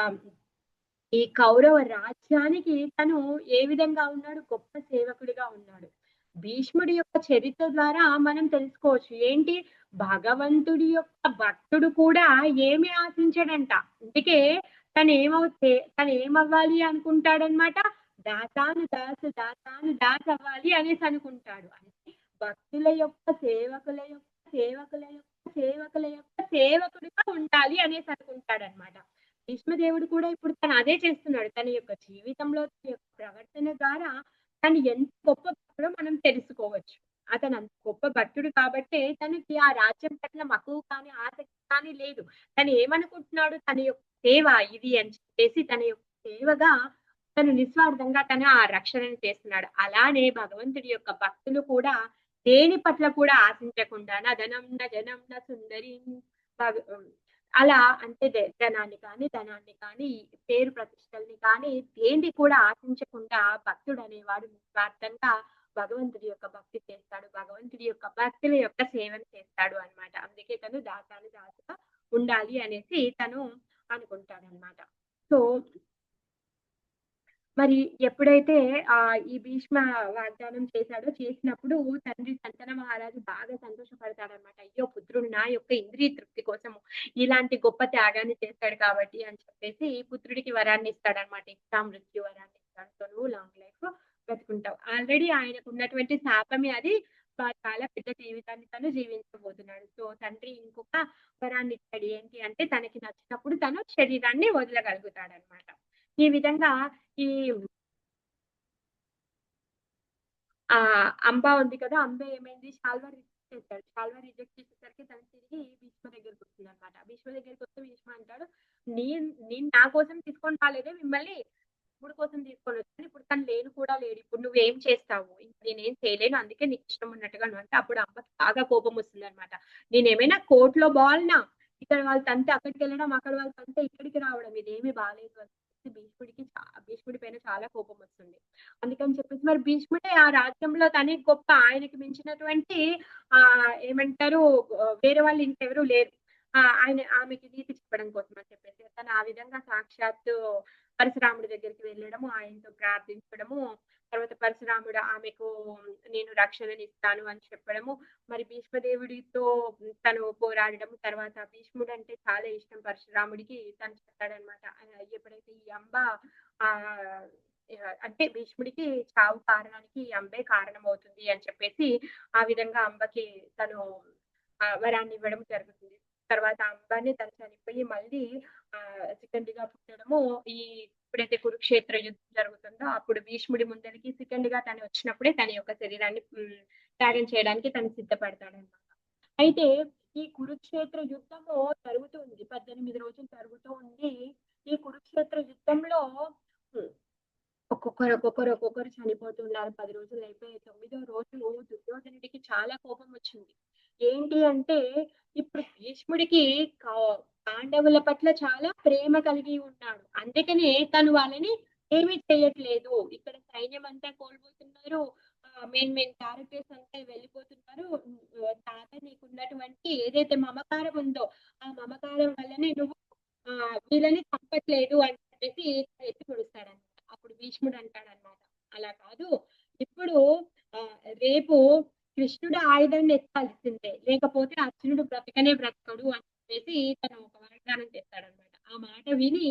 ఈ కౌరవ రాజ్యానికి తను ఏ విధంగా ఉన్నాడు? గొప్ప సేవకుడిగా ఉన్నాడు. భీష్ముడి యొక్క చరిత్ర ద్వారా మనం తెలుసుకోవచ్చు. ఏంటి? భగవంతుడి యొక్క భక్తుడు కూడా ఏమి ఆశించడంట. అందుకే తను ఏమవ్వాలి అనుకుంటాడనమాట? దాసాను దాసు దాసాను దాస్ అవ్వాలి అనేసి అనుకుంటాడు. అంటే భక్తుల యొక్క సేవకుల యొక్క సేవకుడిగా ఉండాలి అనేసి అనుకుంటాడనమాట. భీష్మదేవుడు కూడా ఇప్పుడు తను అదే చేస్తున్నాడు. తన యొక్క జీవితంలో తన యొక్క ప్రవర్తన ద్వారా తను ఎంత గొప్ప భక్తుడో మనం తెలుసుకోవచ్చు. అతను అంత గొప్ప భక్తుడు కాబట్టే తనకి ఆ రాజ్యం పట్ల మక్కువ కానీ ఆసక్తి కానీ లేదు. తను ఏమనుకుంటున్నాడు? తన యొక్క సేవ ఇది అని చెప్పేసి తన యొక్క సేవగా తను నిస్వార్థంగా తను ఆ రక్షణను చేస్తున్నాడు. అలానే భగవంతుడి యొక్క భక్తులు కూడా దేని పట్ల కూడా ఆశించకుండా ధనం సుందరి అలా అంటే ధనాన్ని కానీ పేరు ప్రతిష్టల్ని కానీ దేన్ని కూడా ఆశించకుండా భక్తుడు అనేవాడు నిస్వార్థంగా భగవంతుడి యొక్క భక్తి చేస్తాడు. భగవంతుడి యొక్క భక్తుల యొక్క సేవను చేస్తాడు అన్నమాట. అందుకే తను దాసుగా ఉండాలి అనేసి తను అనుకుంటాడు అన్నమాట. సో మరి ఎప్పుడైతే ఈ భీష్మ వాగ్దానం చేసినప్పుడు తండ్రి శంతన మహారాజు బాగా సంతోషపడతాడనమాట. అయ్యో పుత్రుడు నా యొక్క ఇంద్రియ తృప్తి కోసము ఇలాంటి గొప్ప త్యాగాన్ని చేస్తాడు కాబట్టి అని చెప్పేసి పుత్రుడికి వరాన్ని ఇస్తాడనమాట. ఇష్టా మృత్యు వరాన్ని ఇస్తాడు. సో నువ్వు లాంగ్ లైఫ్ బతుకుంటావు. ఆల్రెడీ ఆయనకు ఉన్నటువంటి శాపమే అది. చాలా పెద్ద జీవితాన్ని తను జీవించబోతున్నాడు. సో తండ్రి ఇంకొక వరాన్ని ఇస్తాడు. ఏంటి అంటే తనకి నచ్చినప్పుడు తను శరీరాన్ని వదలగలుగుతాడనమాట. ఈ విధంగా ఈ అంబ ఉంది కదా, అంబ ఏమైంది? శాల్వ రిజెక్ట్ చేస్తాడు. శాల్వ రిజెక్ట్ చేసేసరికి తను తిరిగి భీష్మ దగ్గరికి వస్తుంది అనమాట. భీష్మ దగ్గరికి వస్తే భీష్మ అంటాడు, నేను నా కోసం తీసుకొని రాలేదే, మిమ్మల్ని ఇప్పుడు కోసం తీసుకొని వచ్చాను. ఇప్పుడు తను లేను కూడా లేడు. ఇప్పుడు నువ్వేం చేస్తావు? నేనేం చేయలేను. అందుకే నీకు ఇష్టం ఉన్నట్టుగా అంటే అప్పుడు అంబకి బాగా కోపం వస్తుంది అనమాట. నేనేమైనా కోర్టులో బాల్నా? ఇక్కడ వాళ్ళు తంతే అక్కడికి వెళ్ళడం, అక్కడ వాళ్ళు తంతే ఇక్కడికి రావడం, ఇదేమి బాగాలేదు అని భీష్ముడి పైన చాలా కోపం వస్తుంది. అందుకని చెప్పేసి మరి భీష్ముడే ఆ రాజ్యంలో తనే గొప్ప, ఆయనకి మించినటువంటి ఏమంటారు వేరే వాళ్ళు ఇంకెవరూ లేరు. ఆమెకి నీతి చెప్పడం కోసం అని చెప్పేసి తను ఆ విధంగా సాక్షాత్తు పరశురాముడి దగ్గరికి వెళ్ళడము, ఆయనతో ప్రార్థించడము, తర్వాత పరశురాముడు ఆమెకు నేను రక్షణని ఇస్తాను అని చెప్పడము, మరి భీష్మదేవుడితో తను పోరాడము. తర్వాత భీష్ముడు అంటే చాలా ఇష్టం పరశురాముడికి. తను చెప్తాడనమాట, ఎప్పుడైతే ఈ అంబ అంటే భీష్ముడికి చావు కారణానికి ఈ అంబే కారణం అవుతుంది అని చెప్పేసి ఆ విధంగా అంబకి తను వరాన్ని ఇవ్వడం జరుగుతుంది. తర్వాత అంబాన్ని తను చనిపోయి మళ్ళీ సెకండ్గా పుట్టడము. ఎప్పుడైతే కురుక్షేత్ర యుద్ధం జరుగుతుందో అప్పుడు భీష్ముడి ముందరికి సెకండ్గా తను వచ్చినప్పుడే తన యొక్క శరీరాన్ని త్యాగం చేయడానికి తను సిద్ధపడతాడనమాట. అయితే ఈ కురుక్షేత్ర యుద్ధము జరుగుతుంది, 18 రోజులు జరుగుతూ ఉంది. ఈ కురుక్షేత్ర యుద్ధంలో ఒక్కొక్కరు చనిపోతున్నారు. 10 రోజులు అయిపోయి 9వ రోజు దుర్యోధనుడికి చాలా కోపం వచ్చింది. ఏంటి అంటే ఇప్పుడు భీష్ముడికి పాండవుల పట్ల చాలా ప్రేమ కలిగి ఉన్నాడు. అందుకనే తను వాళ్ళని ఏమీ చేయట్లేదు. ఇక్కడ సైన్యం అంతా కోల్పోతున్నారు, మెయిన్ క్యారెక్టర్స్ అంతా వెళ్ళిపోతున్నారు. తాత నీకున్నటువంటి ఏదైతే మమకారం ఉందో ఆ మమకారం వల్లనే నువ్వు వీళ్ళని చంపట్లేదు అని చెప్పేసి ఎత్తి పొడుస్తాడనమాట. అప్పుడు భీష్ముడు అంటాడనమాట, అలా కాదు, ఇప్పుడు రేపు కృష్ణుడు ఆయుధాన్ని ఎత్తాల్సిందే, లేకపోతే అర్జునుడు బ్రతకడు అని చెప్పేసి తను ఒక వాగ్దానం చేస్తాడనమాట. ఆ మాట విని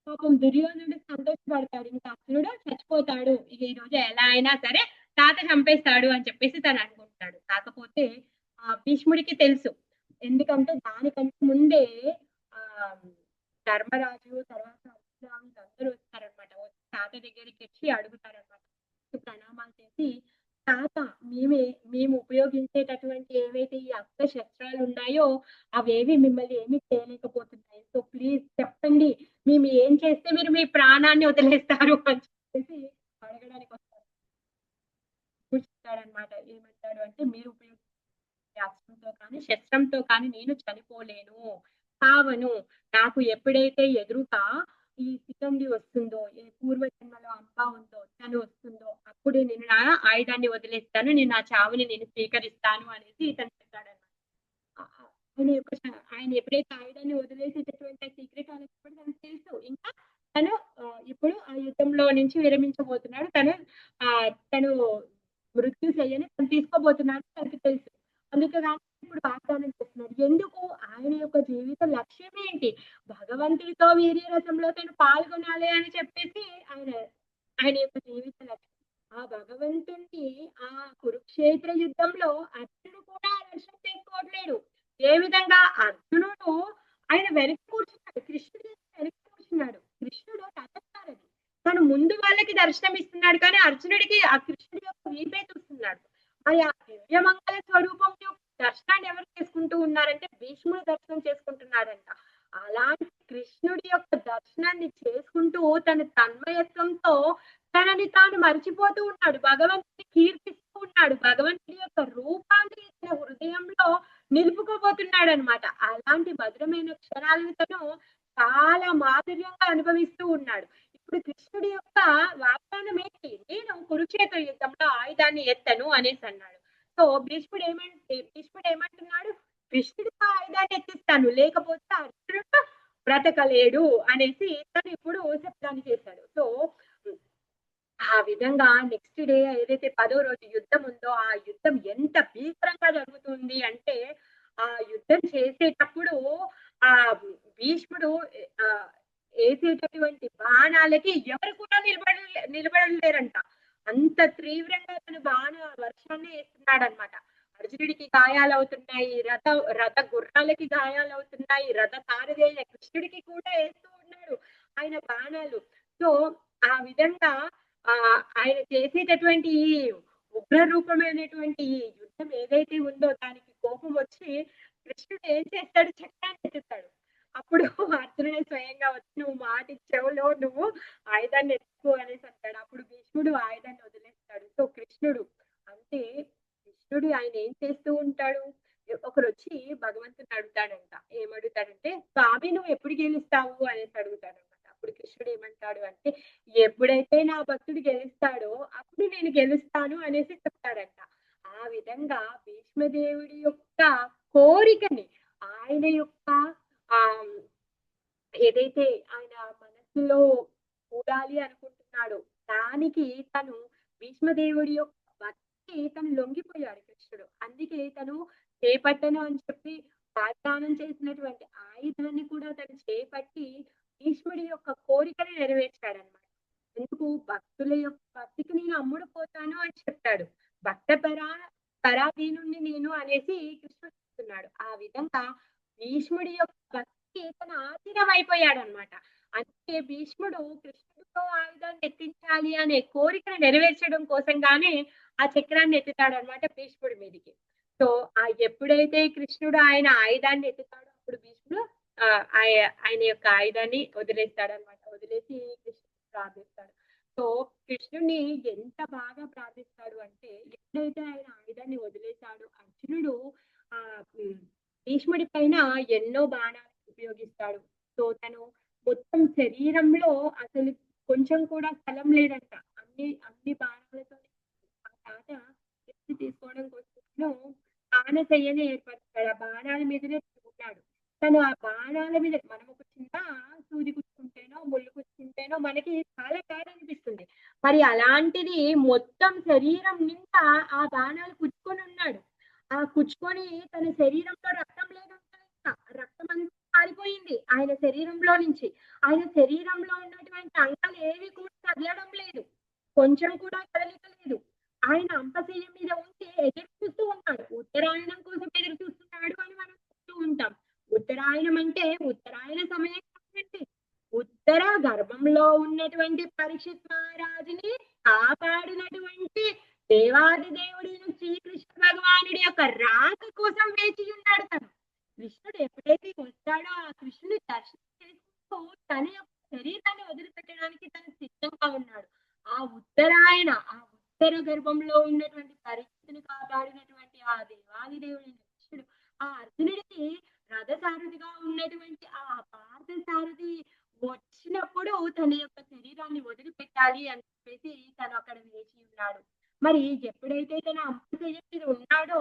పాపం దుర్యోధనుడు సంతోషపడతాడు. ఇంకా అర్జునుడు చచ్చిపోతాడు, ఇక ఈ రోజు ఎలా అయినా సరే తాత చంపేస్తాడు అని చెప్పేసి తను అనుకుంటాడు. కాకపోతే భీష్ముడికి తెలుసు, ఎందుకంటే దానికంటే ముందే ధర్మరాజు తర్వాత అందరూ వస్తారనమాట. తాత దగ్గరికి వచ్చి అడుగుతారనమాట, ప్రణామాలు చేసి, తాత మేము ఉపయోగించేటటువంటి ఏవైతే ఈ అస్త్ర శస్త్రాలు ఉన్నాయో అవేవి మిమ్మల్ని ఏమీ చేయలేకపోతున్నాయి. సో ప్లీజ్ చెప్పండి, మేము ఏం చేస్తే మీరు మీ ప్రాణాన్ని వదిలేస్తారు అని చెప్పేసి అడగడానికి వస్తారు. చెప్తాడనమాట, ఏమంటాడు అంటే, మీరు ఉపయోగించే అస్త్రంతో కానీ శస్త్రంతో కానీ నేను చనిపోలేను, కావను. నాకు ఎప్పుడైతే ఎదురుగా ఈ శిఖండి వస్తుందో, ఏ పూర్వజన్మలో అంబ ఉందో తను వస్తుందో అప్పుడే నేను నా ఆయుధాన్ని వదిలేస్తాను, నేను నా చావుని నేను స్వీకరిస్తాను అనేసి ఇతను చెప్తాడన్నమాట. ఆయన ఎప్పుడైతే ఆయుధాన్ని వదిలేసేటటువంటి సీక్రెట్ అనేటప్పుడు తనకు తెలుసు. ఇంకా తను ఇప్పుడు ఆ యుద్ధంలో నుంచి విరమించబోతున్నాడు. తను మృత్యుశయ్యని తను తీసుకోబోతున్నాడు తనకు తెలుసు. అందుకే ఇప్పుడు వాగ్దానం చేస్తున్నాడు. ఎందుకు? ఆయన యొక్క జీవిత లక్ష్యం ఏంటి? భగవంతుడితో వీర్యరథంలో తను పాల్గొనాలి అని చెప్పేసి ఆయన యొక్క జీవిత లక్ష్యం. ఆ భగవంతుడిని ఆ కురుక్షేత్ర యుద్ధంలో అర్జునుడు కూడా దర్శనం చేసుకోవట్లేడు. ఏ విధంగా? అర్జునుడు ఆయన వెనక్కి కూర్చున్నాడు, కృష్ణుడు వెనక్కి కూర్చున్నాడు. కృష్ణుడు రథసారథి, తను ముందు వాళ్ళకి దర్శనం ఇస్తున్నాడు, కానీ అర్జునుడికి ఆ కృష్ణుడి యొక్క వీపే చూస్తున్నాడు. మరి ఆ దివ్యమంగళ స్వరూపం యొక్క దర్శనాన్ని ఎవరు చేసుకుంటూ ఉన్నారంటే భీష్ముడు దర్శనం చేసుకుంటున్నాడంట. అలాంటి కృష్ణుడి యొక్క దర్శనాన్ని చేసుకుంటూ తన తన్మయత్వంతో తనని తాను మర్చిపోతూ ఉన్నాడు, భగవంతుని కీర్తిస్తూ ఉన్నాడు, భగవంతుడి యొక్క రూపాన్ని తన హృదయంలో నిలుపుకోబోతున్నాడు అనమాట. అలాంటి మధురమైన క్షణాలను తను చాలా మాధుర్యంగా అనుభవిస్తూ ఉన్నాడు. ఇప్పుడు కృష్ణుడి యొక్క వాగ్దానం ఏంటి? నేను కురుక్షేత్ర యుద్ధంలో ఆయుధాన్ని ఎత్తను అనేసి అన్నాడు. సో భీష్ముడు ఏమంటున్నాడు? కృష్ణుడి ఆయుధాన్ని ఎత్తిస్తాను, లేకపోతే అర్జునుడు బ్రతకలేడు అనేసి తను ఇప్పుడు శబ్దాన్ని చేశాడు. సో ఆ విధంగా నెక్స్ట్ డే ఏదైతే 10వ రోజు యుద్ధం ఉందో ఆ యుద్ధం ఎంత భీకరంగా జరుగుతుంది అంటే, ఆ యుద్ధం చేసేటప్పుడు ఆ భీష్ముడు వేసేటటువంటి బాణాలకి ఎవరు కూడా నిలబడలేరంట. అంత తీవ్రంగా తను బాణ వర్షాన్ని వేస్తున్నాడు అనమాట. అర్జునుడికి గాయాలు అవుతున్నాయి, రథ గుర్రాలకి గాయాలు అవుతున్నాయి, రథ సారథి అయిన కృష్ణుడికి కూడా వేస్తూ ఉన్నాడు ఆయన బాణాలు. సో ఆ విధంగా ఆయన చేసేటటువంటి ఈ ఉగ్ర రూపమైనటువంటి ఈ యుద్ధం ఏదైతే ఉందో దానికి కోపం వచ్చి కృష్ణుడు ఏం చేస్తాడు? చక్రాన్ని ఎత్తుతాడు. అప్పుడు అర్జునుడే స్వయంగా వచ్చి నువ్వు మాట ఇచ్చావులో, నువ్వు ఆయుధాన్ని ఎత్తుకో అనేసి అంటాడు. అప్పుడు భీష్ముడు ఆయుధాన్ని వదిలేస్తాడు. సో కృష్ణుడు ఆయన ఏం చేస్తూ ఉంటాడు? ఒకరు వచ్చి భగవంతుని అడుగుతాడంట. ఏమడుగుతాడంటే, స్వామి నువ్వు ఎప్పుడు గెలుస్తావు అనేసి అడుగుతాడనమాట. అప్పుడు కృష్ణుడు ఏమంటాడు అంటే, ఎప్పుడైతే నా భక్తుడు గెలుస్తాడో అప్పుడు నేను గెలుస్తాను అనేసి చెప్తాడంట. ఆ విధంగా భీష్మదేవుడి యొక్క కోరికని, ఆయన యొక్క ఏదైతే ఆయన మనసులో చూడాలి అనుకుంటున్నాడో దానికి తను భీష్మదేవుడి యొక్క భక్తి తను లొంగిపోయాడు కృష్ణుడు. అందుకే తను చేపట్టను అని చెప్పి వాగ్దానం చేసినటువంటి ఆయుధాన్ని కూడా తను చేపట్టి భీష్ముడి యొక్క కోరికని నెరవేర్చాడనమాట. ఎందుకు? భక్తుల యొక్క భక్తికి నేను అమ్ముడుపోతాను అని చెప్తాడు. భక్త పరాధీనుణ్ణి నేను అనేసి కృష్ణుడు చెప్తున్నాడు. ఆ విధంగా భీష్ముడి యొక్క భక్తి తన ఆధీనం అయిపోయాడు అనమాట. అందుకే భీష్ముడు కృష్ణుడితో ఆయుధాన్ని ఎత్తించాలి అనే కోరికను నెరవేర్చడం కోసంగానే ఆ చక్రాన్ని ఎత్తుతాడు అనమాట భీష్ముడి మీదకి. సో ఎప్పుడైతే కృష్ణుడు ఆయన ఆయుధాన్ని ఎత్తుతాడో అప్పుడు భీష్ముడు ఆయన యొక్క ఆయుధాన్ని వదిలేస్తాడు అనమాట. వదిలేసి కృష్ణుడు ప్రార్థిస్తాడు. సో కృష్ణుడిని ఎంత బాగా ప్రార్థిస్తాడు అంటే, ఎప్పుడైతే ఆయన ఆయుధాన్ని వదిలేశాడు అర్జునుడు భీష్ముడి పైన ఎన్నో బాణాలు ఉపయోగిస్తాడు. సో తను మొత్తం శరీరంలో అసలు కొంచెం కూడా స్థలం లేదంట. అన్ని బాణాలతో ఆ తాత తీసుకోవడం కోసం బాణశయ్యని ఏర్పరుస్తాడు. ఆ బాణాల మీదనే ఉన్నాడు. తను ఆ బాణాల మీద మనం ఒక చిన్న సూది కుచ్చుకుంటేనో ముళ్ళు కుచ్చుకుంటేనో మనకి చాలా బాధ అనిపిస్తుంది. మరి అలాంటిది మొత్తం శరీరం నిండా ఆ బాణాలు కుచ్చుకొని ఉన్నాడు. ఆ కుచ్చుకొని తన శరీరంలో రక్తం లేదంట, రక్తం అంతా పారిపోయింది ఆయన శరీరంలో నుంచి. ఆయన శరీరంలో ఉన్నటువంటి అంగాలు ఏవి కూడా కదలడం లేదు, కొంచెం కూడా కదలిక లేదు. ఆయన అంపశయ్య మీద ఉంచి ఎదురు చూస్తూ ఉన్నాడు. ఉత్తరాయణం కోసం ఎదురు చూస్తున్నాడు అని మనం చూస్తూ ఉంటాం. ఉత్తరాయణం అంటే ఉత్తరాయణ సమయం కాదండి. ఉత్తర గర్భంలో ఉన్నటువంటి పరీక్షిత్ మహారాజుని కాపాడినటువంటి దేవాది దేవుడైన శ్రీకృష్ణ భగవానుడి యొక్క రాక కోసం వేచి ఉన్నాడు తను. కృష్ణుడు ఎప్పుడైతే వస్తాడో ఆ కృష్ణుని దర్శనం చేసుకుంటూ తన యొక్క శరీరాన్ని వదిలిపెట్టడానికి తను సిద్ధంగా ఉన్నాడు. ఆ ఉత్తర గర్భంలో ఉన్నటువంటి పరీక్షను కాపాడినటువంటి ఆ దేవాది దేవుడైన కృష్ణుడు ఆ అర్జునుడికి రథ రథసారథిగా ఉన్నటువంటి ఆ పార్థసారథి వచ్చినప్పుడు తన యొక్క శరీరాన్ని వదిలిపెట్టాలి అని చెప్పేసి తను అక్కడ వేచి ఉన్నాడు. మరి ఎప్పుడైతే తన అమృతశయ్య మీద ఉన్నాడో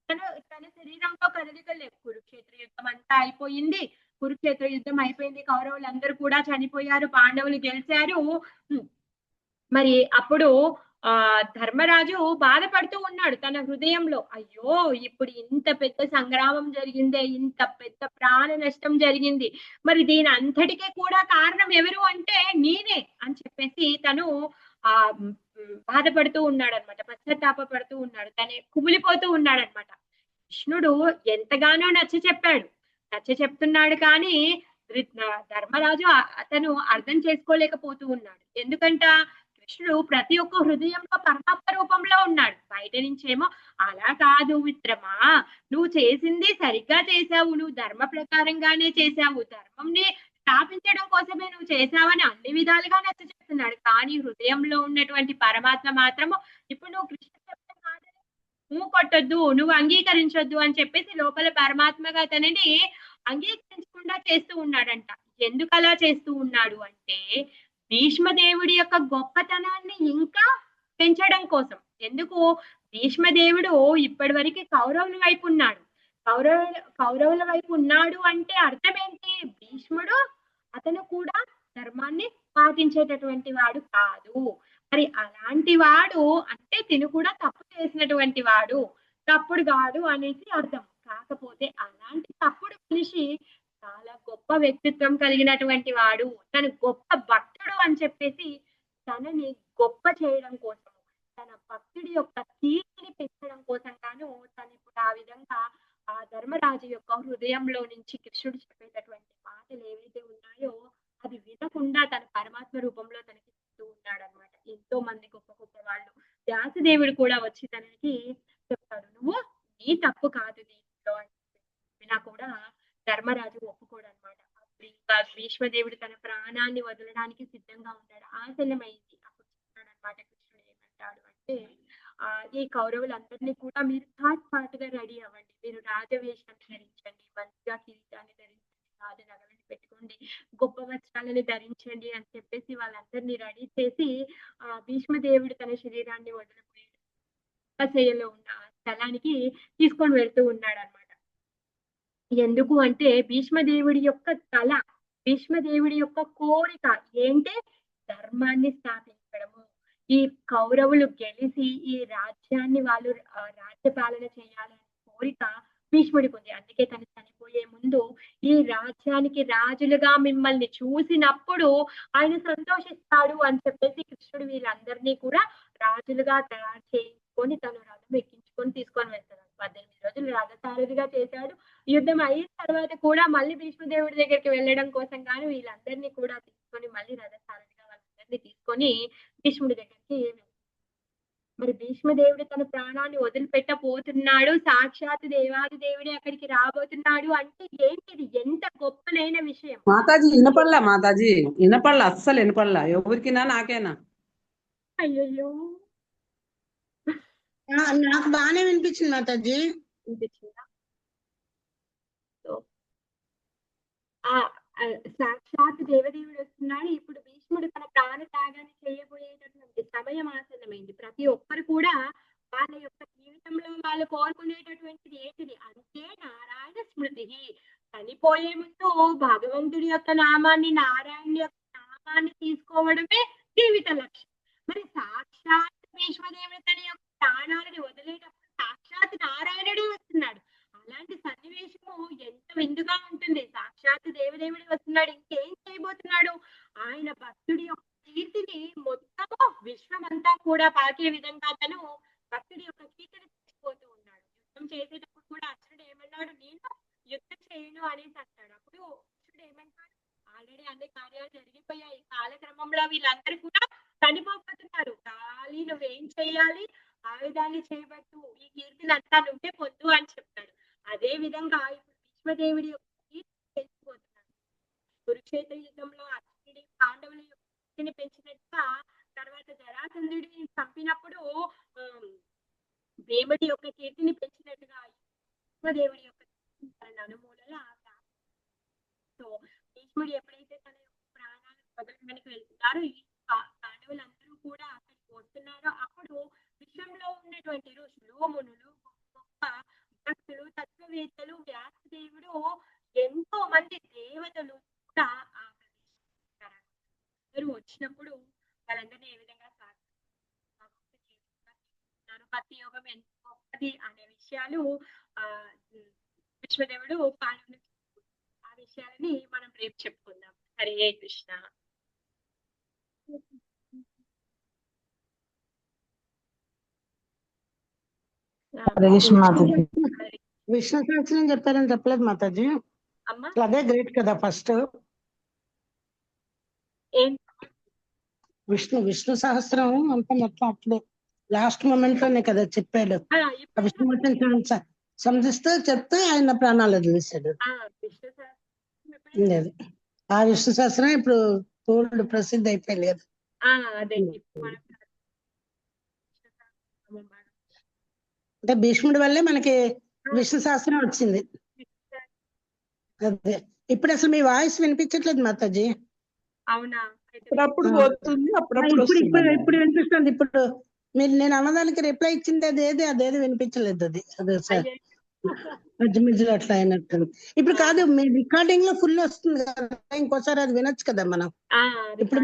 తన శరీరంలో కదలికలు లేవు. కురుక్షేత్ర యుద్ధం అంతా అయిపోయింది. కురుక్షేత్ర యుద్ధం అయిపోయింది. కౌరవులందరూ కూడా చనిపోయారు. పాండవులు గెలిచారు. మరి అప్పుడు ధర్మరాజు బాధపడుతూ ఉన్నాడు తన హృదయంలో. అయ్యో, ఇప్పుడు ఇంత పెద్ద సంగ్రామం జరిగిందే, ఇంత పెద్ద ప్రాణ నష్టం జరిగింది, మరి దీని అంతటికే కూడా కారణం ఎవరు అంటే నేనే అని చెప్పేసి తను ఆ బాధపడుతూ ఉన్నాడు అనమాట. పశ్చాత్తాప పడుతూ ఉన్నాడు. తనే కుమిలిపోతూ ఉన్నాడు అనమాట. కృష్ణుడు ఎంతగానో నచ్చ చెప్తున్నాడు కానీ ధర్మరాజు అతను అర్థం చేసుకోలేకపోతూ ఉన్నాడు. ఎందుకంట కృష్ణుడు ప్రతి ఒక్క హృదయంలో పరమాత్మ రూపంలో ఉన్నాడు. బయట నుంచేమో అలా కాదు మిత్రమా, నువ్వు చేసింది సరిగ్గా చేశావు, నువ్వు ధర్మ ప్రకారంగానే చేశావు, ధర్మంని స్థాపించడం కోసమే నువ్వు చేశావని అన్ని విధాలుగా నచ్చ చెప్తున్నాడు. కానీ హృదయంలో ఉన్నటువంటి పరమాత్మ మాత్రము ఇప్పుడు నువ్వు కృష్ణ చెప్పిన మాటని నువ్వు కొట్టొద్దు, నువ్వు అంగీకరించొద్దు అని చెప్పేసి లోపల పరమాత్మగా తనని అంగీకరించకుండా చేస్తూ ఉన్నాడంట. ఎందుకు అలా చేస్తూ ఉన్నాడు అంటే భీష్మదేవుడి యొక్క గొప్పతనాన్ని ఇంకా పెంచడం కోసం. ఎందుకు భీష్మదేవుడు ఇప్పటి వరకు కౌరవుల వైపు ఉన్నాడు. కౌరవుల వైపు ఉన్నాడు అంటే అర్థం ఏంటి? భీష్ముడు అతను కూడా ధర్మాన్ని పాటించేటటువంటి వాడు కాదు. మరి అలాంటి వాడు అంటే తిను కూడా తప్పు చేసినటువంటి వాడు, తప్పుడు కాడు అనేసి అర్థం. కాకపోతే అలాంటి తప్పుడు మనిషి చాలా గొప్ప వ్యక్తిత్వం కలిగినటువంటి వాడు, తను గొప్ప భక్తుడు అని చెప్పేసి తనని గొప్ప చేయడం కోసం, తన భక్తుడి యొక్క కీర్తిని పెంచడం కోసం గాను తను ఇప్పుడు ఆ విధంగా ఆ ధర్మరాజు యొక్క హృదయంలో నుంచి కృష్ణుడు చెప్పేటటువంటి మాటలు ఏవైతే ఉన్నాయో అది వినకుండా తన పరమాత్మ రూపంలో తనకి చెప్తూ ఉన్నాడు అనమాట. ఎంతో మంది గొప్ప గొప్ప వాళ్ళు, వ్యాసదేవుడు కూడా వచ్చి తనకి చెప్తాడు, నువ్వు నీ తప్పు కాదు దీంట్లో అని చెప్పినా కూడా ధర్మరాజు ఒప్పుకోడు అనమాట. అప్పుడు ఇంకా భీష్మదేవుడు తన ప్రాణాన్ని వదలడానికి సిద్ధంగా ఉన్నాడు. ఆసన్నమైంది. అప్పుడు చెప్తాడు అనమాట కృష్ణుడు ఏమంటాడు అంటే ఈ కౌరవులందరినీ కూడా మీరు పాటుగా రెడీ అవ్వండి, మీరు రాజవేషం ధరించండి, మంచిగా కిరీటాన్ని ధరించండి, రాజనగలని పెట్టుకోండి, గొప్ప వస్త్రాలను ధరించండి అని చెప్పేసి వాళ్ళందరినీ రెడీ చేసి భీష్మదేవుడు తన శరీరాన్ని వదిలిపోయి అశయ్యలో ఉన్న స్థలానికి తీసుకొని వెళ్తూ ఉన్నాడు అనమాట. ఎందుకు అంటే భీష్మదేవుడి యొక్క కళ, భీష్మదేవుడి యొక్క కోరిక ఏంటే ధర్మాన్ని స్థాపించడము. ఈ కౌరవులు గెలిచి ఈ రాజ్యాన్ని వాళ్ళు రాజ్యపాలన చేయాలనే కోరిక భీష్ముడికి ఉంది. అందుకే తను చనిపోయే ముందు ఈ రాజ్యానికి రాజులుగా మిమ్మల్ని చూసినప్పుడు ఆయన సంతోషిస్తాడు అని చెప్పేసి కృష్ణుడు వీళ్ళందరినీ కూడా రాజులుగా తయారు చేయించుకొని తను రథం ఎక్కించుకొని తీసుకొని వెళ్తాడు. 18 రోజులు రథసారథిగా చేశాడు. యుద్ధం అయిన తర్వాత కూడా మళ్ళీ భీష్మదేవుడి దగ్గరికి వెళ్ళడం కోసం గాను వీళ్ళందరినీ కూడా తీసుకొని మళ్ళీ రథసారథిగా వాళ్ళందరినీ తీసుకొని భీష్ముడి దగ్గరికి మరి భీష్మదేవుడు తన ప్రాణాన్ని వదిలిపెట్టబోతున్నాడు, సాక్షాత్ దేవాది దేవుడే అక్కడికి రాబోతున్నాడు అంటే ఏంటిది? ఎంత గొప్పనైన విషయం. మాతాజీ వినపడలా అస్సలు వినపడలా. ఎవరికినా నాకేనా? అయ్యో నాకు బాగానే వినిపించింది మాతాజీ. వినిపించిందా? సాక్షాత్ దేవదేవుడు వస్తున్నాడు. ఇప్పుడు భీష్ముడు తన ప్రాణ త్యాగాన్ని చేయబోయేటటువంటి సమయం ఆసన్నమైంది. ప్రతి ఒక్కరు కూడా వాళ్ళ యొక్క జీవితంలో వాళ్ళు కోరుకునేటటువంటిది ఏంటిది అంటే నారాయణ స్మృతి. చనిపోయే ముందు భగవంతుడి యొక్క నామాన్ని, నారాయణ యొక్క నామాన్ని తీసుకోవడమే జీవిత లక్ష్యం. మరి సాక్షాత్ భీష్మదేవుడు తన యొక్క ప్రాణాలను వదిలేటప్పుడు సాక్షాత్ నారాయణుడు వస్తున్నాడు. అలాంటి సన్నివేశము ఎంత విందుగా ఉంటుంది. సాక్షాత్ దేవదేవుడు వస్తున్నాడు, ఇంకేం చేయబోతున్నాడు? ఆయన భక్తుడి యొక్క కీర్తిని మొత్తము విశ్వమంతా కూడా పాకే విధంగా తను భక్తుడి యొక్క కీర్తిని తెచ్చిపోతూ ఉన్నాడు. యుద్ధం చేసేటప్పుడు కూడా అర్జునుడు ఏమన్నాడు? నేను యుద్ధం చేయను అనేసి అంటాడు. అప్పుడు అర్జునుడు ఏమంటాడు? ఆల్రెడీ అన్ని కార్యాలు జరిగిపోయాయి, కాలక్రమంలో వీళ్ళందరూ కూడా చనిపోతున్నారు, ఖాళీ నువ్వేం చేయాలి? ఆయుధాన్ని చేయబట్టు, ఈ కీర్తిని అంతా నువ్వే పొందు అని చెప్తాడు. అదే విధంగా ఇప్పుడు భీష్మదేవుడి యొక్క కీర్తిని పెంచిపోతున్నాడు. కురుక్షేత్ర యుద్ధంలో అర్జునుడి పాండవుల యొక్క కీర్తిని పెంచినట్టుగా తర్వాత జరాసంధుడిని చంపినప్పుడు భీముడి యొక్క కీర్తిని పెంచినట్టుగా భీష్మదేవుడి యొక్క నలుమూలల భీష్ముడు ఎప్పుడైతే తన యొక్క ప్రాణాలను వదలడానికి వెళ్తున్నారో ఈ పాండవులందరూ కూడా అక్కడికి వస్తున్నారో అప్పుడు విశ్వంలో ఉన్నటువంటి ఋషులు మునులు గొప్ప భక్తులు తత్వవేత్తలు వ్యాసదేవుడు ఎంతో మంది దేవతలు కూడా ఆ ప్రదేశం అందరూ వచ్చినప్పుడు వాళ్ళందరినీ ఏ విధంగా భక్తి యోగం ఎంత గొప్పది అనే విషయాలు విశ్వదేవుడు పాండవులు ఆ విషయాలని మనం రేపు చెప్పుకుందాం. హరే కృష్ణ. విష్ణు సహస్రం చెప్పారని చెప్పలేదు మాతాజీ. అమ్మా అదే గ్రేట్ కదా. ఫస్ట్ విష్ణు సహస్రం అంతా మొత్తం అప్పుడే లాస్ట్ మూమెంట్ లోనే కదా చెప్పాడు. విష్ణుమూర్తిని సంధిస్తూ చెప్తే ఆయన ప్రాణాలు వదిలేశాడు. లేదు ఆ విష్ణు సహస్రం ఇప్పుడు తోడు ప్రసిద్ధి అయిపోయింది కదా. అంటే భీష్ముడి వల్లే మనకి విష్ణు సహస్రం వచ్చింది. అదే ఇప్పుడు అసలు మీ వాయిస్ వినిపించట్లేదు మాతాజీ. అవునా? అప్పుడప్పుడు పోతుంది, అప్పుడప్పుడు ఇప్పుడు వినిపిస్తుంది. ఇప్పుడు మీరు నేను అన్నదానికి రిప్లై ఇచ్చింది అదేది వినిపించలేదు. అదే సార్ మధ్య మధ్యలో అట్లా అయినట్టు. ఇప్పుడు కాదు మీ రికార్డింగ్ లో ఫుల్ వస్తుంది కదా, ఇంకోసారి అది వినొచ్చు కదా మనం. ఇప్పుడు